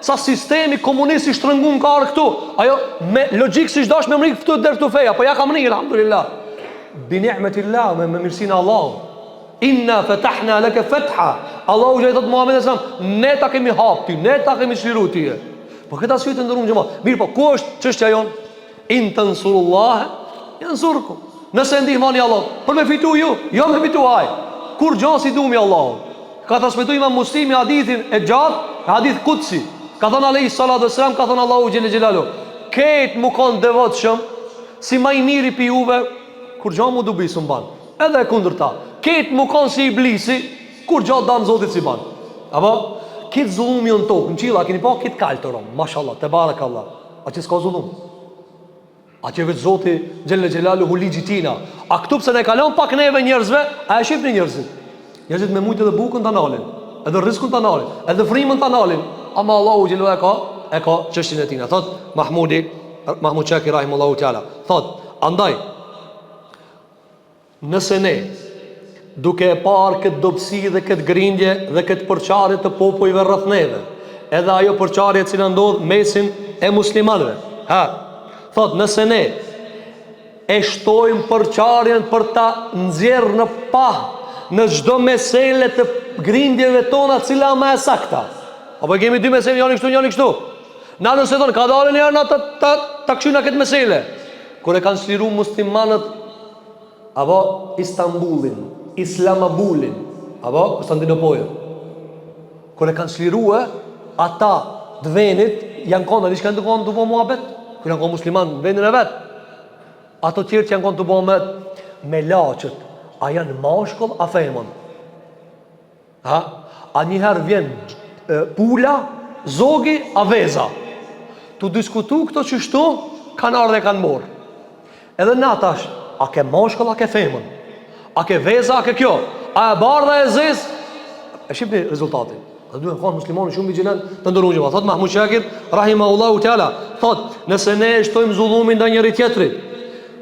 Sa sistemi komunist i shtrëngun ka arë këtu. Ajo me logjik si çdash me mrik këtu deri këtu feja, po ja ka mrik alhamdulillah. Bi ni'metillah, me mirësinë Allah. Inna fatahna laka fatha. Allahu jeta Muhammed sallallahu alaihi wasallam, ne ta kemi hapti, ne ta kemi shliru ti. Po këta sy të ndërum xhamat. Mirë, po ku është çështja jon? In tansurullah yansurkum. Nëse ndihmoni Allah, për me fitu ju, jo me fitu aj. Kur gjasi dumi Allah. Ka transmetuar Imam Muslimi hadithin e gjatë, hadith Qudsi. Ka thënë alayhi salatu wassalam, ka thënë Allahu xhel xelalu, "Ket mu kanë devotshëm si më i miri pi juve kur gjao mu dubi sum ban." Edhe kundërta. Ket mu kanë si iblisi kur gjao dam Zotit si ban. Apo kit zullumi on tok, në qilla keni pa kit kaltorom, mashallah, te barakallah. A që s'ka zullum? A që vetë Zoti xhel xelalu hu ligji tina. A këtu pse ne kalon pak neve njerëzve, a e shihni njerëzit? Njerëzit me mujtë dhe bukën ta nalin, edhe rrezikun ta nalin, edhe frymën ta nalin. Ama Allahu xhelalu e ka çështjen e tina. Thot Mahmud Shaki rahimullahu taala, thot andaj nëse ne duke e parë këtë dobësi dhe këtë grindje dhe këtë përçarje të popujve rreth neve, edhe ajo përçarje që ndodh mesin e muslimanëve, thot nëse ne e shtojmë përçarjen për ta nxjerrë në pah në çdo mesele të grindjeve tona, cila më e sakta. Apo kemi dy mesele, janë kështu. Na nëse thonë, ka dalën janë ta këshyna këtë mesele. Kur e kanë shliru muslimanët, apo Istanbulin, Islamabulin, apo Konstantinopolin. Kur e kanë shliru ata dvenit, janë konë, a di që kanë të konë të po muhabet? Kur janë konë musliman në vendin e vetë. Ato tjerë që janë konë të po me lachët, a janë mashkull, a femën? A njëherë vjen pula, zogi, a veza. Tu diskutu këto qështu, kanë ardhe e kanë morë. Edhe në atash, a ke mashkull, a ke femën? A ke veza, a ke kjo? A e bardha e zez? E shqipni rezultatin. Dhe duhen kanë muslimani shumë vigjilant të ndërrujgjëma. Thot Mahmud Shakir, rahimahullahu ta'ala, thot, nëse ne shtojmë zullumin nda njëri tjetrit,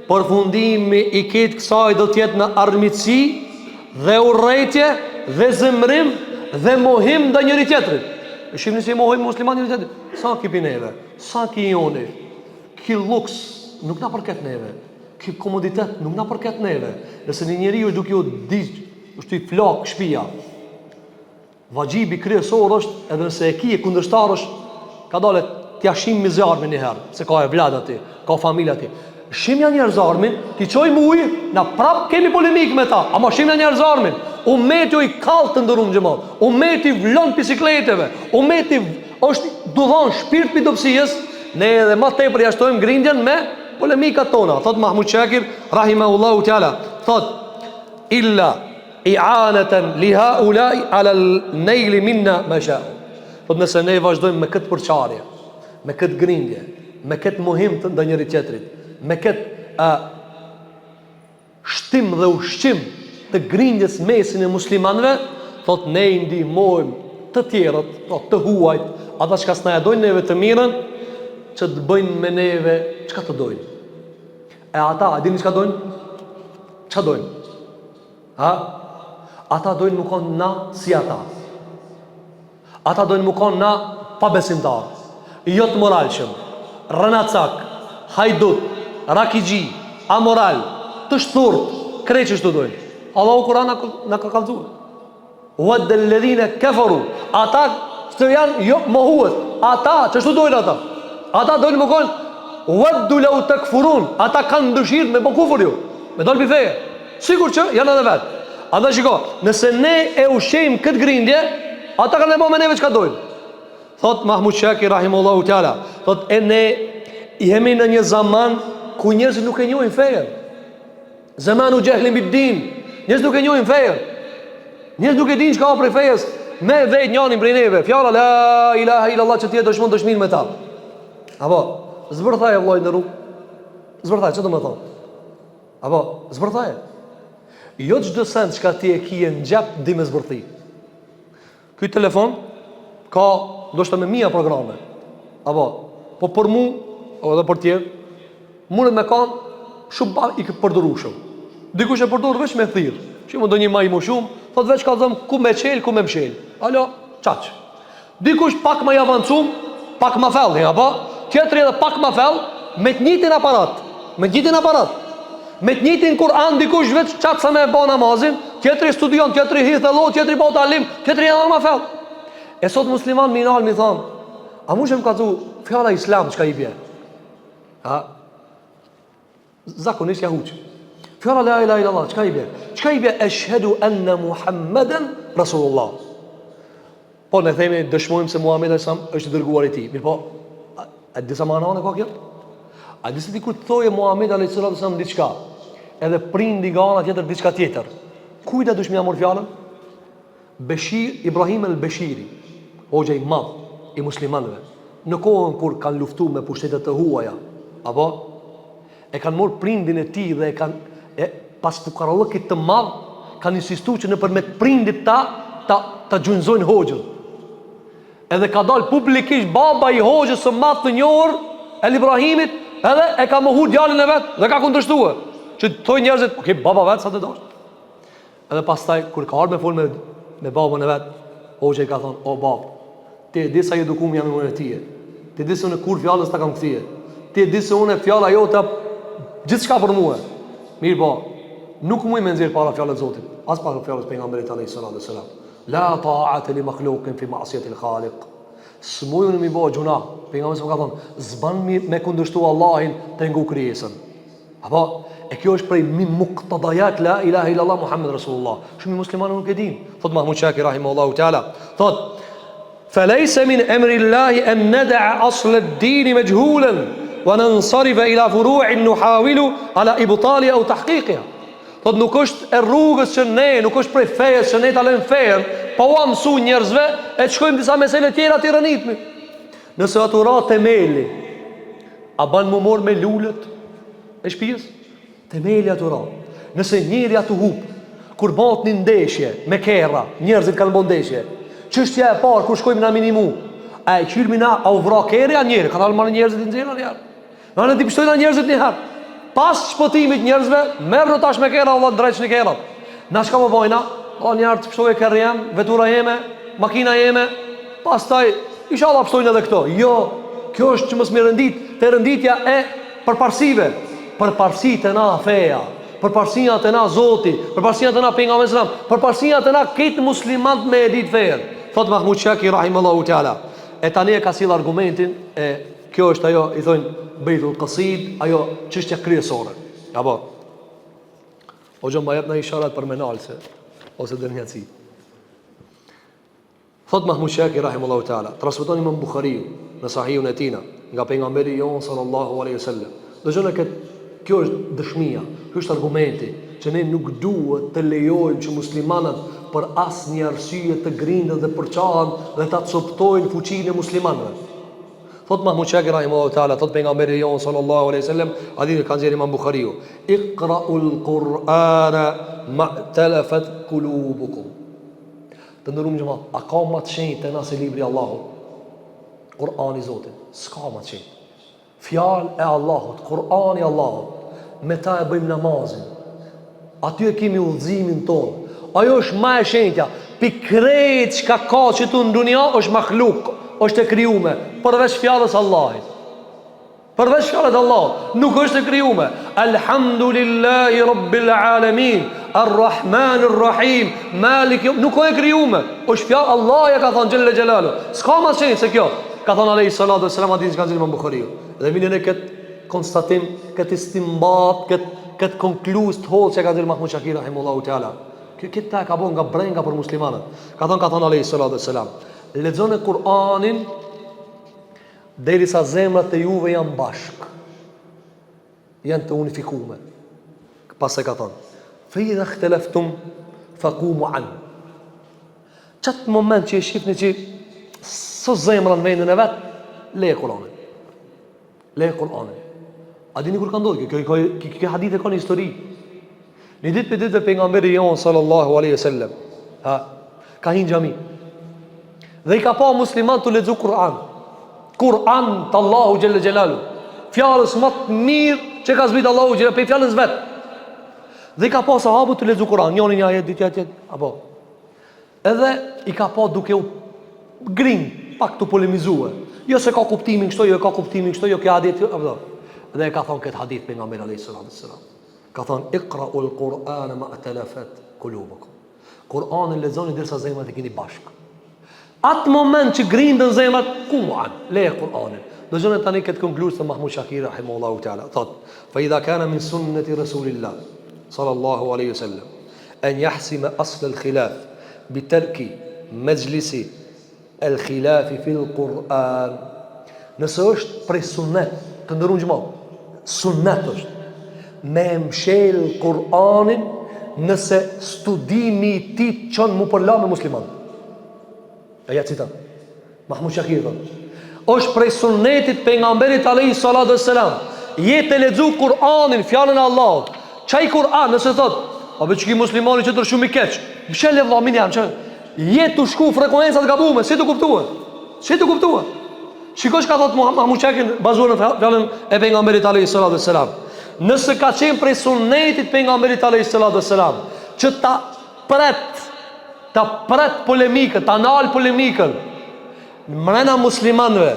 përfundimi i këtë kësaj do tjetë në armitsi dhe urrejtje dhe zemrim dhe mohim nda njëri tjetrit. E shqipni si mohim musliman njëri tjetrit. Sa ki pineve, sa ki joni, ki luks nuk na përket neve, ki komoditet nuk na përket neve. Nëse një njeri është duke ju diq, është i flak shpia, vajibi kryesor është, edhe nëse e ki e kundërshtar është, ka dale t'ja shim mizarmi njëherë, se ka e vlad ati, ka familja ati. Shimja njerëz armin, ti qoj muj, na prap kemi polemik me ta, ama shimja njerëz armin, umeti o i kalë të ndërum gjëmat, umeti vlon bisikleteve, umeti është dudhan shpirt për dopsijës, ne edhe ma tepër jashtojmë grindjen me polemikat tona. Thot Mahmud Shakir, rahimahullahu ta'ala, thot, illa i'anatan li haulai ala al-nail minna ma sha'u. Thot nëse ne vazhdojmë me këtë përçarje, me këtë grindje, me këtë mohim të ndaj njëri tjetrit, me këtë shtim dhe ushqim të grindjes mesin e muslimanëve, thot ne i ndihmojmë të tjerët, thot të huajt, ata që ka s'na e dojnë neve të mirën, që të bëjnë me neve çka të dojnë. E ata, a dini çka dojnë? Çka dojnë? Ata dojnë më konë na si ata. Ata dojnë më konë na pabesimtar, jo të moralshëm, rënacak, hajdut, rakigji, amoral, të shthurt, krejtë që shtu dojnë. Allahu Kur'an na ka kallëzuar. Wadda alladhina kafaru. Ata që janë jo mohues. Ata çështu dojnë ata. Ata dojnë më kon waddu law takfurun. Ata kanë dëshirë me kufur ju. Me dal bifeje. Sigur që janë edhe vet. Andaj shiko, nëse ne e ushqejmë këtë grindje, ata kanë më me neve çka dojnë. Thot Mahmud Shaki rahimullahu taala, thot e ne jemi në një zaman ku njerëzit nuk e njohin fejen. Zamanu jahlin bid-din. Njerëzit nuk e njohin fejen. Njerëzit nuk e dinë çka ka për fejes. Me vetë njënin prej neve, fjala la ilaha illallah që ti dëshmon dëshmin me ta. Apo, zbërthaj e vllai në rrugë. Zbërthaj, çfarë do të thonë? Apo, zbërthaj. Jo çdo send çka ti e kije në xhep di me zbërthi. Ky telefon ka ndoshta me mia programe. Apo, po për mua edhe për tjerë, mundet me kanë shumë i përdorueshëm. Dikush e përdor vetëm me thirr. Që më do një më i shumë, thot veç ka thëm ku me çel, ku me mshel. Alo, çaç. Dikush pak më i avancum, pak më fellë, apo tjetri edhe pak më fellë me të njëjtin aparat. Me të njëjtin aparat. Me të njëjtin Kur'an dikush veç çat sa me bë namazin, tjetri studion, tjetri hidh Allah, tjetri bëu talim, tjetri edhe më fellë. E sot musliman më nal më thon, a mushem ka thu fjala islam çka i bie? Ha? Zakonisht ja huç. Fjala la ilaha illallah, çka i bie? Çka i bie? Ashhadu anna Muhammeden Rasulullah. Po ne themi dëshmojmë se Muhamedi është i dërguar i tij. Mirë po, a disa manane ka kjo? A disa dikur të thoje Muhamedi alayhis salam diçka, edhe prindi nga ana tjetër diçka tjetër. Kujt do të më marr fjalën? Beshir Ibrahim el-Beshiri, hoxha i madh i muslimanëve, në kohën kur kanë luftuar me pushtetet e huaja, apo e kanë marrë prindin e tij dhe e kanë pas fukarallëkit të madh kanë insistuar që nëpërmjet prindit ta gjunjëzojnë hoxhën. Edhe ka dalë publikisht baba i hoxhës së madh të njohur El Ibrahimit, edhe e ka mohu djalin e vet dhe ka kundërshtuar. Që thoi njerëzit, "Ok, baba vet sa të dosh." Edhe pastaj kur ka ardhur me fol me babën e vet, hoxha i ka thonë, "O bab, ti e di sa edukum jam unë e tije. Ti e di se unë kur fjalës ta kam kthye. Ti e di se unë fjala jote gjithçka për mua. Mirë po, nuk muj me nxjerr para fjalës Zotit, as para fjalës pejgamberit alayhis salam. La ta'ata li makhluqin fi ma'siyati al-khaliq." S'mujun mi bëj gjuna. Pejgamberi ka thonë, "S'ban me kundërshtu Allahin te ngu krijesën." Apo e kjo është prej muqtadayat la ilaha illallah Muhammed Rasulullah. Shumë muslimanë nuk e dinë. Thot Mahmud Shaki rahimahullahu taala, thot "Falaysa min amri Allah an nad'a asl ad-din majhulan wa nansarifa ila furu'in nuhawilu ala ibtali aw tahqiqiha." Thot nuk është e rrugës që ne, nuk është prej fejes që ne ta lëmë fejen, pa u mësu njerëzve e të shkojmë disa mesele tjera të rënitmi. Nëse ato ra temeli, a ban më morë me lullët e shpijës? Temeli ato ra. Nëse njëri ato hupë, kur bat një ndeshje me kera, njerëzit kanë bën ndeshje, çështja e parë kur shkojmë na minimu, a e qyrmi na, a u vra kerja njerë, kanë alë njerëzit në nxjerë njerë. Në në t'i pështojnë njerëzit njëherë. Pas shpëtimit njerëzve, merë në tash me kera, Allah drejtë një kerat. Na shka më bojna, o njerë të pështoj e kërë jem, vetura jeme, makina jeme, pas taj, isha Allah pështojnë edhe këto. Jo, kjo është që mësë më rëndit, të rënditja e përparsive, përparsi të na feja, përparsia të na Zoti, përparsia të na pejgamberi sallam, përparsia të na këtë muslimanët me edit fejen. Thot Mahmud Shaki rahimallahu taala. E tani e ka sill argumentin e kjo është ajo i thonë Beitul Qasid, ajo çështja kryesore. Apo o gjë më jep në isharat për menalse ose dërnjaci. Thot Mahmud Shaki rahimahullahu taala, transmeton Imam Buhariu në Sahihun e tij nga pejgamberi jon sallallahu alaihi wasallam. Do të thonë kjo është dëshmia, ky është argumenti që ne nuk duhet të lejojmë që muslimanët për asnjë arsye të grindën dhe përçahen dhe ta coptojnë fuqinë e muslimanëve. Thot Mahmud Shaki rahimahullahu taala, thot pejgamberi jon sallallahu alaihi wasallam, hadith ka nxjerrë Imam Buhariu, "Iqra'ul Qur'ana ma'talafat qulubukum." Të ndërum gjëma, a ka më të shenjtë të nëse libri Allahut? Kur'ani Zotit, s'ka më të shenjtë. Fjalë e Allahut, Kur'ani Allahut, me ta e bëjmë namazin, aty e kemi udhëzimin tonë. Ajo është ma e shenjtja, pikrejt që ka që tu në dunia është makhluk, është e krijume, përveç fjalës Allahit. Përveç fjalës Allah, nuk është e krijuar. Alhamdulillahi rabbil alamin, arrahmanir rahim, malik, nuk është e krijuar. Është fjalë Allah ja ka thënë xhella xhelalu. S'ka më çën se kjo. Ka thënë alayhi salatu wassalam hadith që ka thënë Imam Buhariu. Dhe vini ne kët konstatim, kët istimbat, kët konkluz të hollë që ka thënë Mahmud Shakir rahimullahu taala. Këtë ka bën nga brenga për muslimanët. Ka thënë alayhi salatu wassalam, lexoni Kur'anin derisa zemrat e juve janë bashk, janë të unifikume. Pas e ka thonë, fe idha khteleftum faqumu an. Qatë moment që e shifni që së zemra në vendin e vetë, leje Kur'anin. Leje Kur'anin. A dini kur ka ndodhë? Kjo hadith e ka një histori. Një ditë për ditë dhe pejgamberi jonë sallallahu alaihi sallam ka hinë xhami dhe i ka pa musliman të lexu Kur'an. Kur'an të Allahu Gjelle Gjelalu, fjallës më të mirë që ka zbit Allahu Gjelle, pe fjallës vetë. Dhe i ka pa sahabu të lexu Kur'an, njoni një ajet, ditja tjetë, apo. Edhe i ka pa duke u grinë, pak të polemizue. Jo se ka kuptimin kështu, jo ka kuptimin kështu, jo ka hadith, apo. Dhe i ka thonë këtë hadith për nga mërë a.s. Ka thonë, iqra'ul Kur'an ma atalafat kulubukum. Kur'anin lexoni derisa zemrat e keni bashkë. Atë moment që grindën zemrat, Kur'an, leje Kur'anin. Do gjënë tani këtë konkluz të Mahmud Shakir rahimahullahu ta'ala. Thot, fa idha kana min sunnati Rasulillah sallallahu alaihi wasallam an yahsima asl al-khilaf bi tarki majlisi al-khilaf fi al-Qur'an. Nëse është prej sunnet, të ndërun gjëmau, sunnet është me mshel Kur'anin nëse studimi ti qënë mu përla me musliman. E ja cita Mahmud Shakir është prej sunnetit pejgamberit alayhi salatu wassalam, jetë e lexu Kur'anin, fjalën e Allahut. Çaj Kur'an, nëse thot, a be çiki muslimani që të shumë i keq, mshël vllamin jam, jetë të shku frekuencat gabume, si të kuptuar? Si të kuptuar? Shikosh ka thot Mahmud Shakir bazuar në fjalën e pejgamberit alayhi salatu wassalam. Nëse ka qenë prej sunnetit pejgamberit alayhi salatu wassalam që ta pret polemikën, ta nal polemikën mrena muslimanëve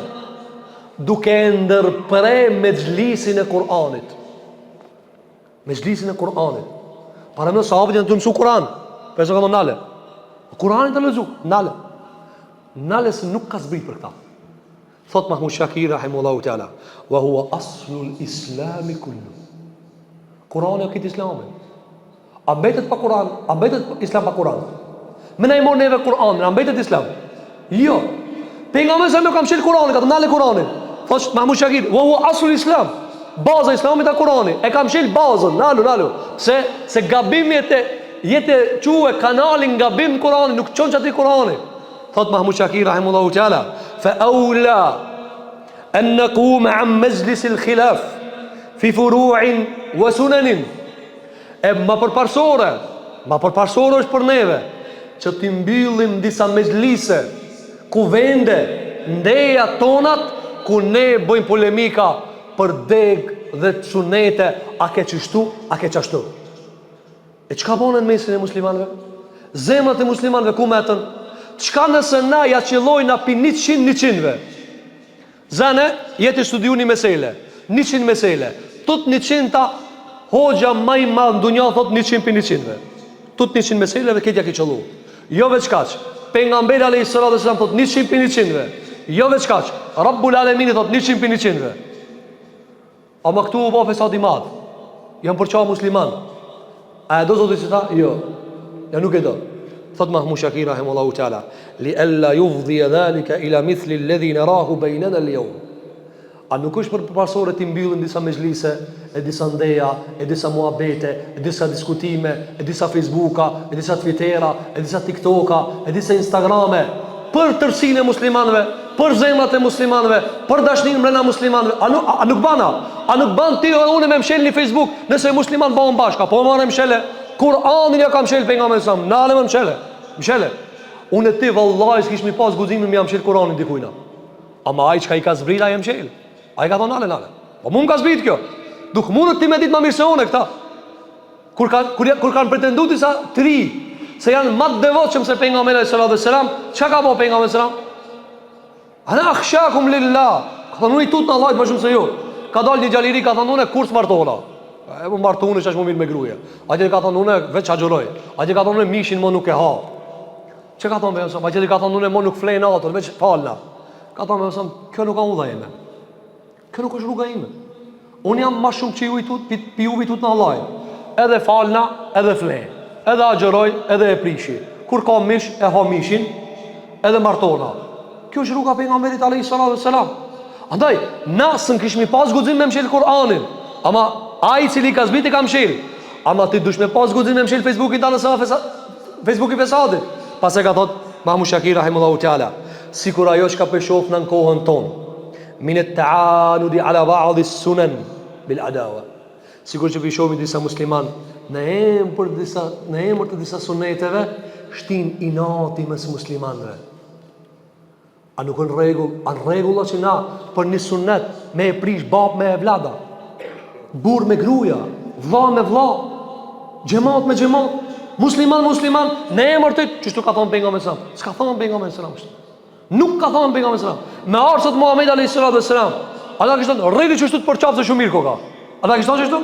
duke ndërpre mexhlisin e Kur'anit. Mexhlisin e Kur'anit. Para më sahabët janë të mësu Kur'an, pse kanë nale. Kur'anin të lexu, nale. Nale se nuk ka zbrit për këta. Thot Mahmud Shakir rahimahullahu taala, wa huwa aslul islam kullu. Kur'ani është Islami. A mbetet pa Kur'an? A mbetet Islam pa Kur'an? Me na i mor neve Kur'anin, a mbetet Islam? Jo. Pejgamberi sa më kam shel Kur'anin, ka të ndalë Kur'anin. Thosh Mahmud Shakir, wa huwa aslul islam. Baza e Islamit është Kur'ani. E kam shel bazën, nalu. Se gabimi jetë quhe kanalin gabim Kur'ani, nuk çon çati Kur'ani. Thot Mahmud Shakir rahimahullahu taala, fa aula an naqum an majlis al khilaf fi furu'in wa sunanin. E ma përparsore është për neve që t'i mbyllim disa mezhlise ku vende ndeja tonat ku ne bëjmë polemika për deg dhe sunete, a ke qështu, a ke qashtu. E qka bonen mesin e muslimanve? Zemrat e muslimanve ku metën? Qka nëse na ja qëllojna pi 100-100-ve? Zane, jeti studiu një mesele, 100 mesele, tut 100-ta hoxha maj madhë në dunja thot 100-100-ve. Tut 100 meseleve ketja ki qëllu. Jo veç kaq, pejgamberi alayhi salatu wasallam thot 100-100-ve. Jo veç kaq, Rabbul Alamin thot 100-100-ve. Ama këtu u bë fesad i madh. Janë përçar musliman. A e do zoti se ta? Jo. Ja nuk e do. Thot Mahmud Shakir rahimahullahu taala, li alla yufdhi dhalika ila mithli alladhi narahu baynana al-yawm. A nuk është për përparsore ti mbyllim disa mezhlise, e disa ndeja, e disa muhabete, e disa diskutime, e disa Facebooka, e disa Twittera, e disa TikToka, e disa Instagrame, për tërsinë e muslimanëve, për zemrat e muslimanëve, për dashninë brenda muslimanëve. A nuk bana? A nuk ban ti o unë me mshel në Facebook, nëse musliman bëhen bashka, po marrë mshele, Kur'anin ja kam mshel pejgamberi sa, nale më mshele. Mshele. Unë ti vallahi s'kish mi pas guximin me mshel Kur'anin dikujt. Ama ai çka I ka zbrita ai mshel. Ai ka thonë nale. Po mund ka zbrit kjo. Duk mundet ti me ditë më mirë se unë këta. Kur kanë pretenduar disa tri se janë më të devotshëm se pejgamberi sallallahu alajhi wasallam, çka ka bëu pejgamberi sallallahu? Ana akhshakum lillah. Ka thonë I tut në Allah më shumë se ju. ka dalë një gjaliri, ka thënë unë kurs martona. E më martoni që është më mirë me gruaja. Atje ka thënë unë veç xhaxhuroj. Atje ka thënë unë mishin më nuk e ha. Çe ka thënë më? Atje ka thënë unë më nuk flej natën, veç falna. Ka thënë më, kjo nuk ka udha ime. Kjo nuk është rruga ime. Unë jam më shumë që ju i tut, pi juve tut në Allah. Edhe falna, edhe flej. Edhe xhaxhuroj, edhe e prishi. Kur ka mish, e ha mishin, edhe martona. Kjo është rruga pejgamberit alayhis salam. Andaj, na s'm kishmi pas guxim me mshel Kur'anin. Ama ai cili ka zbrit e ka mshel. Ama ti dush me pas guxim me mshel Facebookin ta nëse Facebooki fesadit. Pas e ka thot Mahmud Shakir rahimullahu taala, sikur ajo që ka peshof në kohën tonë, min at-ta'anudi ala ba'd as-sunan bil adawa. Sikur që peshohemi disa musliman në emër të disa suneteve shtin inati mes muslimanëve. A nuk në regullë që na për një sunet me e prish bab me e vlada, burr me gruja, vlla me vlla, xhamat me xhamat, musliman në emër të çështu ka thënë pejgamberi sa. S'ka thënë pejgamberi sa. Nuk ka thënë pejgamberi sa. Me arsat Muhamedi alayhis salam. Ata kishte rriti çështu të përçapse shumë mirë koka. Ata kishte çështu?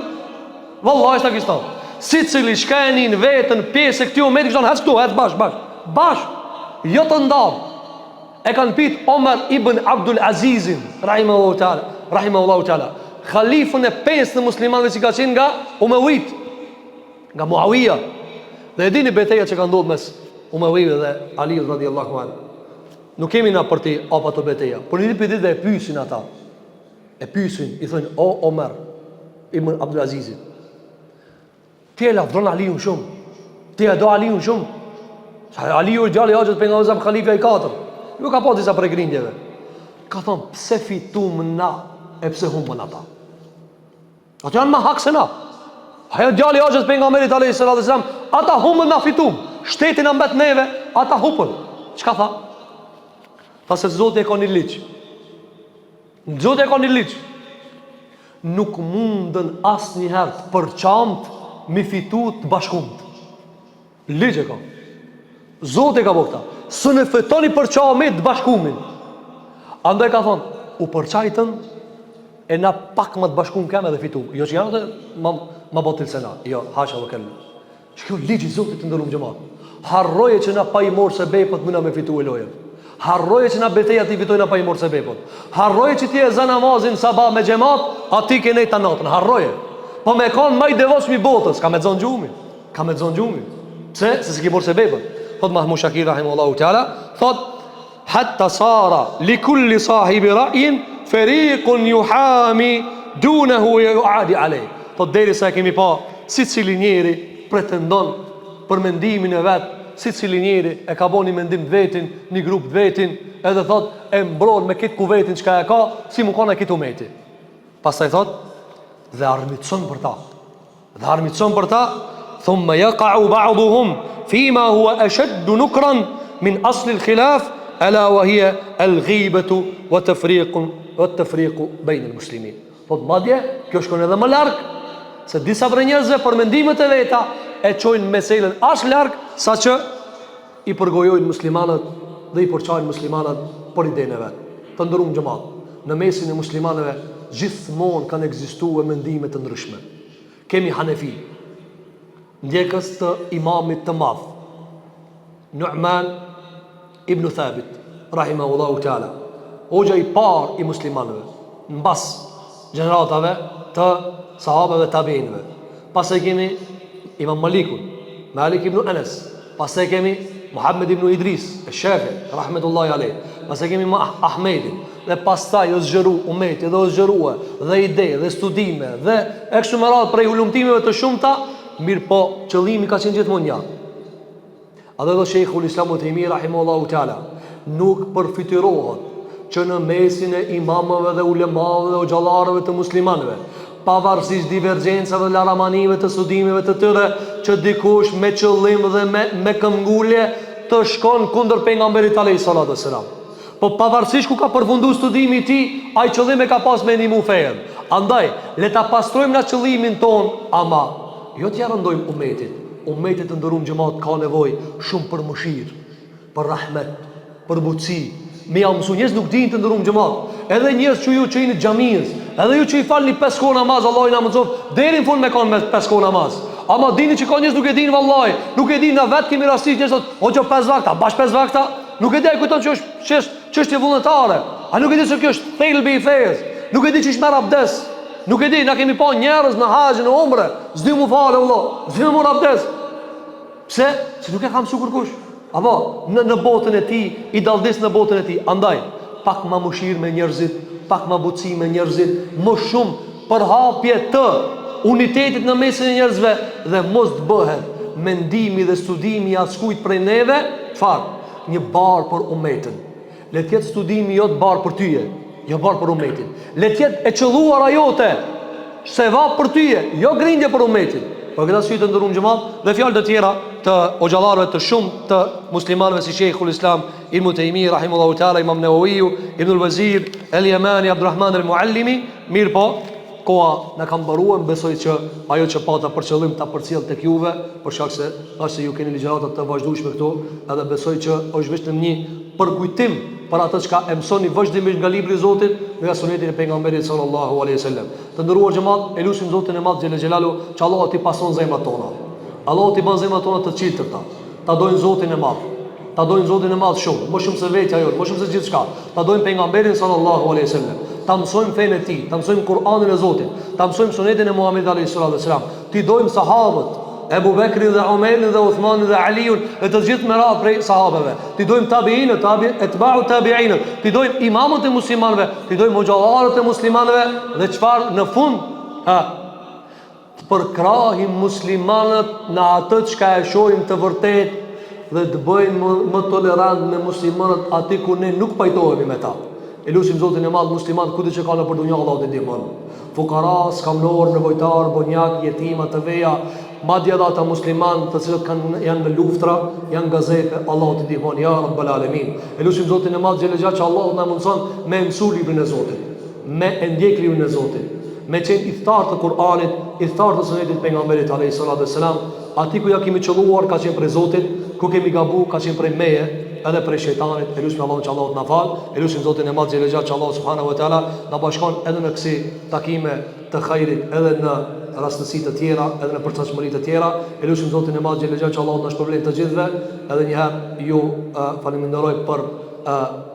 Wallahi s'ka kishte. Sicili shkanin vetën pjesë këtij umeti kishte hec këtu, hec bash. Jo të ndar. E kanë pit Omar ibn Abdul Azizin rahimahullahu taala, khalifën e 5 të muslimanëve që ka qenë nga Umawit, nga Muawiya. Dhe e dini betejat që ka ndodhur mes Umawit dhe Ali radhiyallahu anhu. Nuk kemi na për ti apa të beteja, por një ditë dhe e pyesin ata. E pyesin, i thonë: "O Omar ibn Abdul Azizin, ti e lavdron Aliun shumë. Ti e do Aliun shumë. Aliu i djalli i Hoxhës pejgamberit khalifa i 4. Ju ka po disa prej grindjeve." Ka thonë: "Pse fitum na e pse humbën ata? Ata janë më hak se na. Ajo djalli i Hoxhës pejgamberit alayhis salam, ata humbën na fitum. Shteti na mbet neve, ata humbën." Çka tha? Tha se Zoti e ka një ligj. Zoti e ka një ligj. Nuk mundën asnjëherë të përçamt mi fitu të bashkumt. Ligj e ka. Zoti e ka bëkta. Së në fetoni përçamit të bashkumin. Andaj ka thonë: "U përçajtën e na pak më të bashkum kemë edhe fitu." Jo që janë dhe ma botil se na. Jo, hasha vë kellu. Shkjo ligji Zotit të ndërum gjëmat. Harroje që na pa i morë se bepët mëna me fitu e loje. Harroje që na beteja ti fitojna pa i morë se bepët. Harroje që ti e zë namazin sabah me gjemat, ati ke nejtë të natën. Harroje. Po me kanë maj devotshmi botës. Ka me zonë gjumi. Pse? Se si ki morë se bepët. Thot Mahmud Shakir rahimahullahu taala, thot: "Hatta sara li kulli sahibi ra'yin fariqun yuhami dunahu yu'adi alayh." Thot derisa kemi pa secili njeri pretendon për mendimin e vet, secili njeri e ka bënë mendim të vetin, një grup të vetin, edhe thot e mbron me këtë kuvetin çka e ka, si mu kanë këtë umeti. Pastaj thot: "Dhe armitson për ta, thumma yaqa'u ba'dhum fima huwa ashaddu nukran min asli al-khilaf ala wa hiya al-ghibatu wa tafriqu bayna al-muslimin." Thot madje kjo shkon edhe më larg, se disa prej njerëzve për mendimet e veta e çojnë meselën as larg saqë i përgojojnë muslimanët dhe i përçajnë muslimanët për idenë e vet. Të ndërum xhamat, në mesin e muslimanëve gjithmonë kanë ekzistuar mendime të ndryshme. Kemi Hanefi, ndjekës të imamit të madh Nu'man ibn Thabit rahimahullahu taala, hoxha i parë i muslimanëve mbas gjeneratave të sahabëve tabiinëve. Pastaj kemi Imam Malik ibn Anas, pastaj kemi Muhammad ibn Idris al-Shafi'i rahmetullahi alayh, pastaj kemi Ahmedin, dhe pastaj u zgjeru umeti dhe u zgjerua dhe ide dhe studime dhe eksumerat prej ulumtimeve të shumta. Mirë po, qëllimi ka qenë gjithmonë një. A dhe Sheikhul Islam Uthaymeen rahimahullahu taala nuk përfitirohet që në mesin e imamëve dhe ulemave dhe xhallarëve të muslimanëve, pavarësisht divergjencave dhe laramanive të studimeve të tyre, që dikush me qëllim dhe me këmbgulje të shkon kundër pejgamberit alayhis salam. Po pavarësisht ku ka përfunduar studimi i tij, ai qëllim e ka pas me ndihmu fen. Andaj, le ta pastrojmë na qëllimin ton, ama jo t'ja rëndojmë umetit. Umetit të ndërum xhamat ka nevojë shumë për mëshirë, për rahmet, për butësi, Me ja mësu njerëz nuk dinë të ndërum xhamat. Edhe njerëz që ju që jeni xhamisë, edhe ju që i falni 5 kohë namaz, Allahu na mëson deri në fund me kanë me 5 kohë namaz. Ama dini që ka njerëz nuk e dinë vallahi, nuk e dinë na vet kemi rastisht njerëz thotë, "Hoxha 5 vakta, bash 5 vakta." Nuk e di ai kujton që është çështje vullnetare. A nuk e di se kjo është thelbi i fesë? Nuk e di çish merr abdes. Nuk e di, na kemi pa njerëz në haxh në umre, s'di mu falë valla, s'di mu abdes. Pse? Se nuk e kam mësuar kurkush. Apo në botën e tij, i dalldis në botën e tij. Andaj, pak më mushir me njerëzit, pak më buci me njerëzit, më shumë përhapje të unitetit në mesin e njerëzve dhe mos të bëhet mendimi dhe studimi i askujt prej neve, çfarë? Një barë për umetin. Le të jetë studimi jo të barë për tyje, jo barë për umetin. Le të jetë e qëlluara jote, sevap për tyje, jo grindje për umetin. Për këtë arsye të ndëruar xhamat dhe fjalë të tjera të hoxhallarëve të shumë të muslimanëve si Sheikhul Islam Ibn Taymi rahimahullahu taala, Imam Nawawi, Ibn al-Wazir, El-Yamani, Abdulrahman al-Muallimi, mirë po, koha na ka mbaruar, besoj që ajo që pata për qëllim ta përcjell tek juve, për shkak se thashë ju keni ligjërata të vazhdueshme këtu, edhe besoj që është vetëm një përkujtim për atë që e mësoni vazhdimisht nga libri i Zotit, nga sunetin e pejgamberit sallallahu alaihi wasallam. Të nderuar xhamat, e lutim Zotin e Madh xhelel xhelalu, që Allah t'i pason zemrat tona. Allah t'i bën zemrat tona të qiltërta. Ta dojnë Zotin e Madh. Ta dojnë Zotin e Madh shumë, më shumë se vetja jote, më shumë se gjithçka. Ta dojnë pejgamberin sallallahu alaihi wasallam. Ta mësojmë fenë e tij, ta mësojmë Kur'anin e Zotit, ta mësojmë sunetin e Muhamedit alayhi salatu wasalam. Ti dojmë sahabët, Ebu Bekrin dhe Umerin dhe Uthmanin dhe Aliun dhe të gjithë me radhë prej sahabeve. Ti dojmë tabiinët, etba'u tabiinët, ti dojmë imamët e muslimanëve, ti dojmë hoxhallarët e muslimanëve dhe çfarë në fund, të përkrahim muslimanët në atë çka e shohim të vërtetë dhe të bëjmë më tolerant me muslimanët aty ku ne nuk pajtohemi me ta. E lutim Zotin e Madh musliman kudo që kanë për dunjë Allahu të ndihmon. Fukara, skamnor, nevojtar, bonjak, jetima, të veja, madje edhe ata musliman të cilët janë në luftra, janë gazepe, Allahu të ndihmon ya Rabbal Alamin. E lutim Zotin e Madh xhelal që Allahu na mundson me mësu librin e Zotit, me ndjek librin e Zotit, me qenë iftar të Kur'anit, iftar të sunetit pejgamberit alayhi salatu wasalam, aty ku ja kemi qelluar ka qenë prej Zotit, ku kemi gabu ka qenë prej meje, edhe prej shejtanit. E lutim Allahun që Allahu na fal, e lutim Zotin e Madh xhelal që Allahu subhanahu wa taala na bashkon edhe në kësi takime të khairit, edhe në rastësi të tjera, edhe në përçarshmëri të tjera. E lutim Zotin e Madh xhelal që Allahu na shpërblet të gjithëve. Edhe një herë ju falenderoj për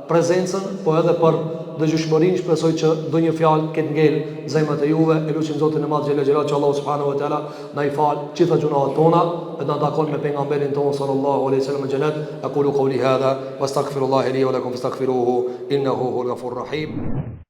prezencën, po edhe për dëgjueshmërinë. Shpresoj që ndonjë fjalë ketë ngel zemrat e juve. E lutim Zotin e Madh xhelal që Allahu subhanahu wa taala na i fal gjitha gjunaat tona dhe na takon me pejgamberin ton sallallahu alaihi wasallam xhenat. Aqulu qawli hadha wastaghfirullaha li wa lakum fastaghfiruhu innahu huwal ghafurur rahim.